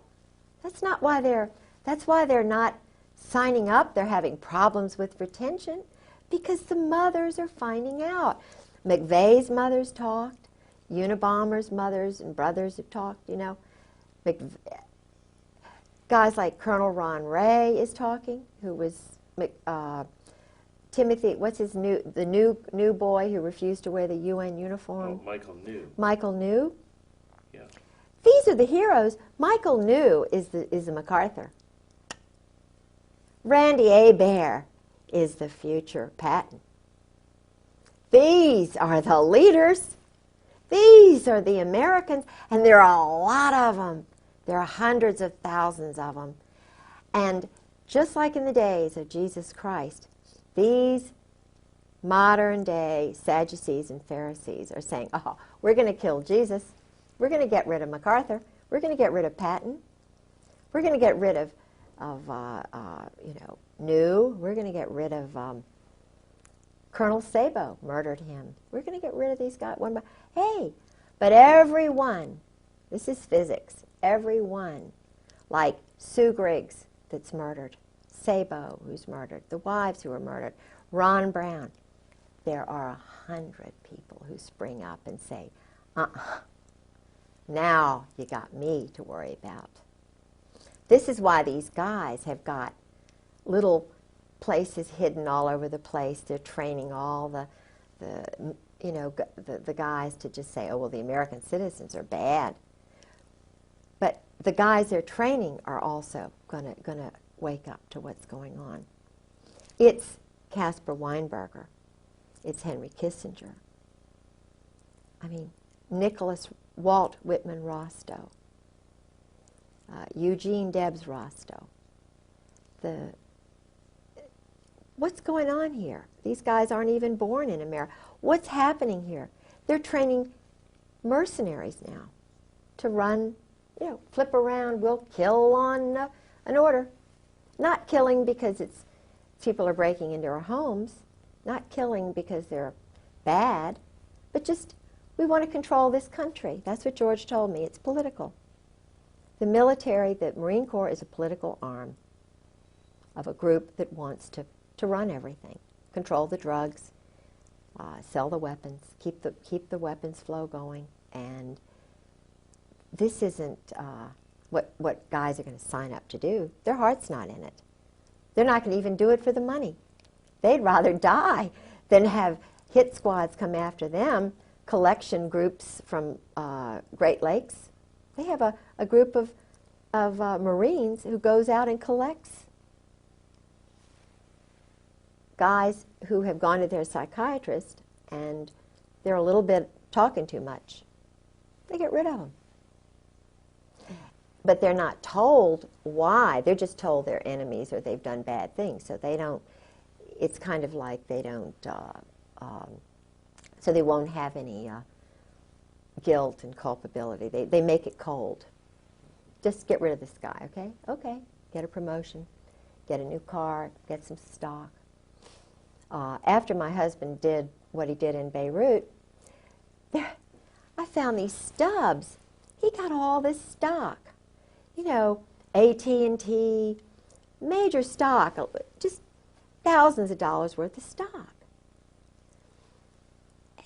That's why they're not signing up. They're having problems with retention because the mothers are finding out. McVeigh's mothers talked. Unabomber's mothers and brothers have talked, you know. Guys like Colonel Ron Ray is talking, who was Timothy, what's his the new boy who refused to wear the UN uniform? Oh, Michael New. Michael New? Yeah. These are the heroes. Michael New is the MacArthur. Randy Hebert is the future Patton. These are the leaders. These are the Americans, and there are a lot of them. There are hundreds of thousands of them. And just like in the days of Jesus Christ, these modern-day Sadducees and Pharisees are saying, oh, we're going to kill Jesus. We're going to get rid of MacArthur. We're going to get rid of Patton. We're going to get rid of New. We're going to get rid of Colonel Sabo, murdered him. We're going to get rid of these guys one by hey, but everyone, this is physics, everyone, like Sue Griggs that's murdered, Sabo who's murdered, the wives who were murdered, Ron Brown, there are 100 people who spring up and say, now you got me to worry about. This is why these guys have got little places hidden all over the place. They're training all the guys to just say, oh, well, the American citizens are bad. But the guys they're training are also gonna wake up to what's going on. It's Caspar Weinberger. It's Henry Kissinger. I mean, Walt Whitman Rostow. Eugene Debs Rostow. What's going on here? These guys aren't even born in America. What's happening here? They're training mercenaries now to run, flip around. We'll kill on an order. Not killing because people are breaking into our homes. Not killing because they're bad. But just, we want to control this country. That's what George told me. It's political. The military, the Marine Corps is a political arm of a group that wants to run everything, control the drugs, sell the weapons, keep the weapons flow going, and this isn't what guys are going to sign up to do. Their heart's not in it. They're not going to even do it for the money. They'd rather die than have hit squads come after them, collection groups from Great Lakes. They have a group of Marines who goes out and collects guys who have gone to their psychiatrist and they're a little bit talking too much. They get rid of them. But they're not told why. They're just told they're enemies or they've done bad things. So they don't, it's kind of like they don't, so they won't have any guilt and culpability. They make it cold. Just get rid of this guy, okay? Okay, get a promotion, get a new car, get some stock. After my husband did what he did in Beirut, I found these stubs. He got all this stock. You know, AT&T, major stock, just thousands of dollars worth of stock.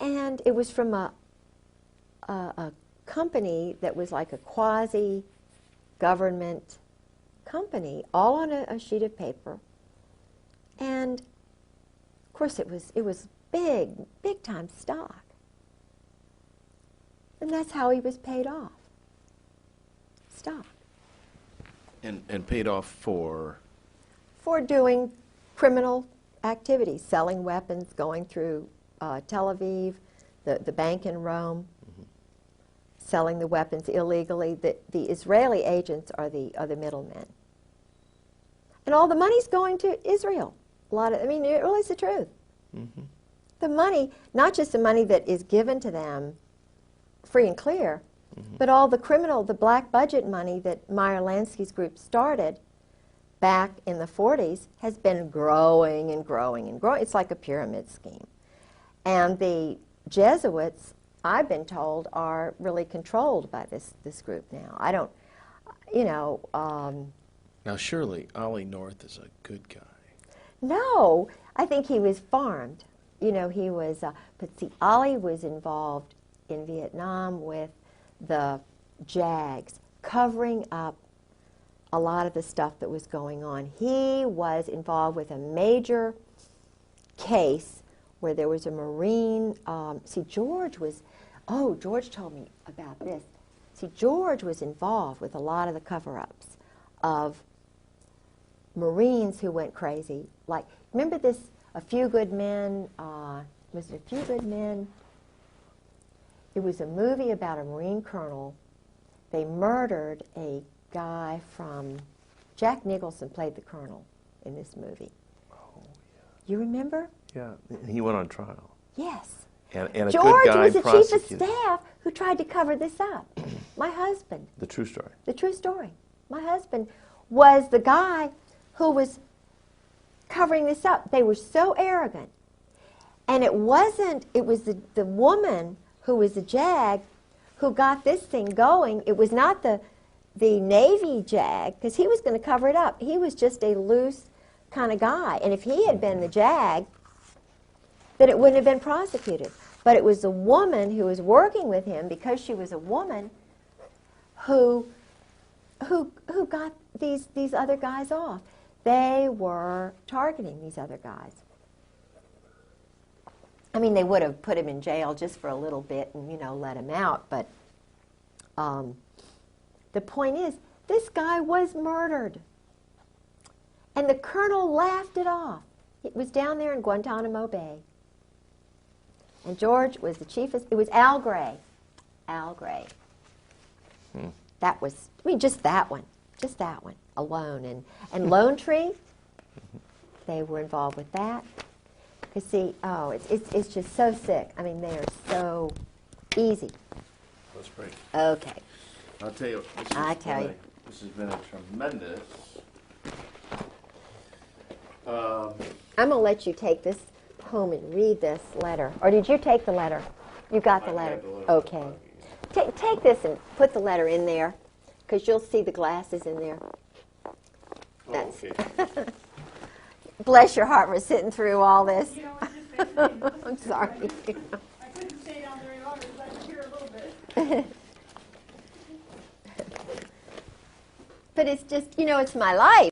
And it was from a company that was like a quasi-government company, all on a sheet of paper. And of course it was big time stock. And that's how he was paid off. Stock. And paid off for? For doing criminal activities, selling weapons, going through Tel Aviv, the bank in Rome, selling the weapons illegally. The Israeli agents are the middlemen. And all the money's going to Israel. I mean, it really is the truth. Mm-hmm. The money, not just the money that is given to them free and clear, but all the black budget money that Meyer Lansky's group started back in the 40s has been growing and growing and growing. It's like a pyramid scheme. And the Jesuits, I've been told, are really controlled by this group now. I don't, you know... now, surely Ollie North is a good guy. No, I think he was farmed. You know, he was... but see, Ollie was involved in Vietnam with the JAGs, covering up a lot of the stuff that was going on. He was involved with a major case where there was a Marine, George told me about this. See, George was involved with a lot of the cover-ups of Marines who went crazy. Like, remember this, A Few Good Men, was it A Few Good Men? It was a movie about a Marine colonel. They murdered a guy from... Jack Nicholson played the colonel in this movie. Oh, yeah. You remember? Yeah, and he went on trial. Yes. And a George good guy was the chief of prosecuted. staff who tried to cover this up. My husband. The true story. The true story. My husband was the guy who was covering this up. They were so arrogant. And it was the woman who was the JAG who got this thing going. It was not the Navy JAG, because he was going to cover it up. He was just a loose kind of guy. And if he had been the JAG, then it wouldn't have been prosecuted. But it was the woman who was working with him, because she was a woman, who got these other guys off. They were targeting these other guys. I mean, they would have put him in jail just for a little bit and, you know, let him out. But the point is, this guy was murdered. And the colonel laughed it off. It was down there in Guantanamo Bay. And George was the chief of... It was Al Gray. Al Gray. That was... I mean, just that one. Just that one alone. And Lone Tree, they were involved with that. You see, it's just so sick. I mean, they are so easy. Let's break. Okay. I'll tell you. This has been a tremendous. I'm going to let you take this home and read this letter. Or did you take the letter? You got the letter. Okay. Take this and put the letter in there. because you'll see the glasses in there. Oh, okay. Bless your heart for sitting through all this. You know, it's just fascinating. I'm sorry. I couldn't stay down very long because I could hear a little bit. But it's just, you know, it's my life.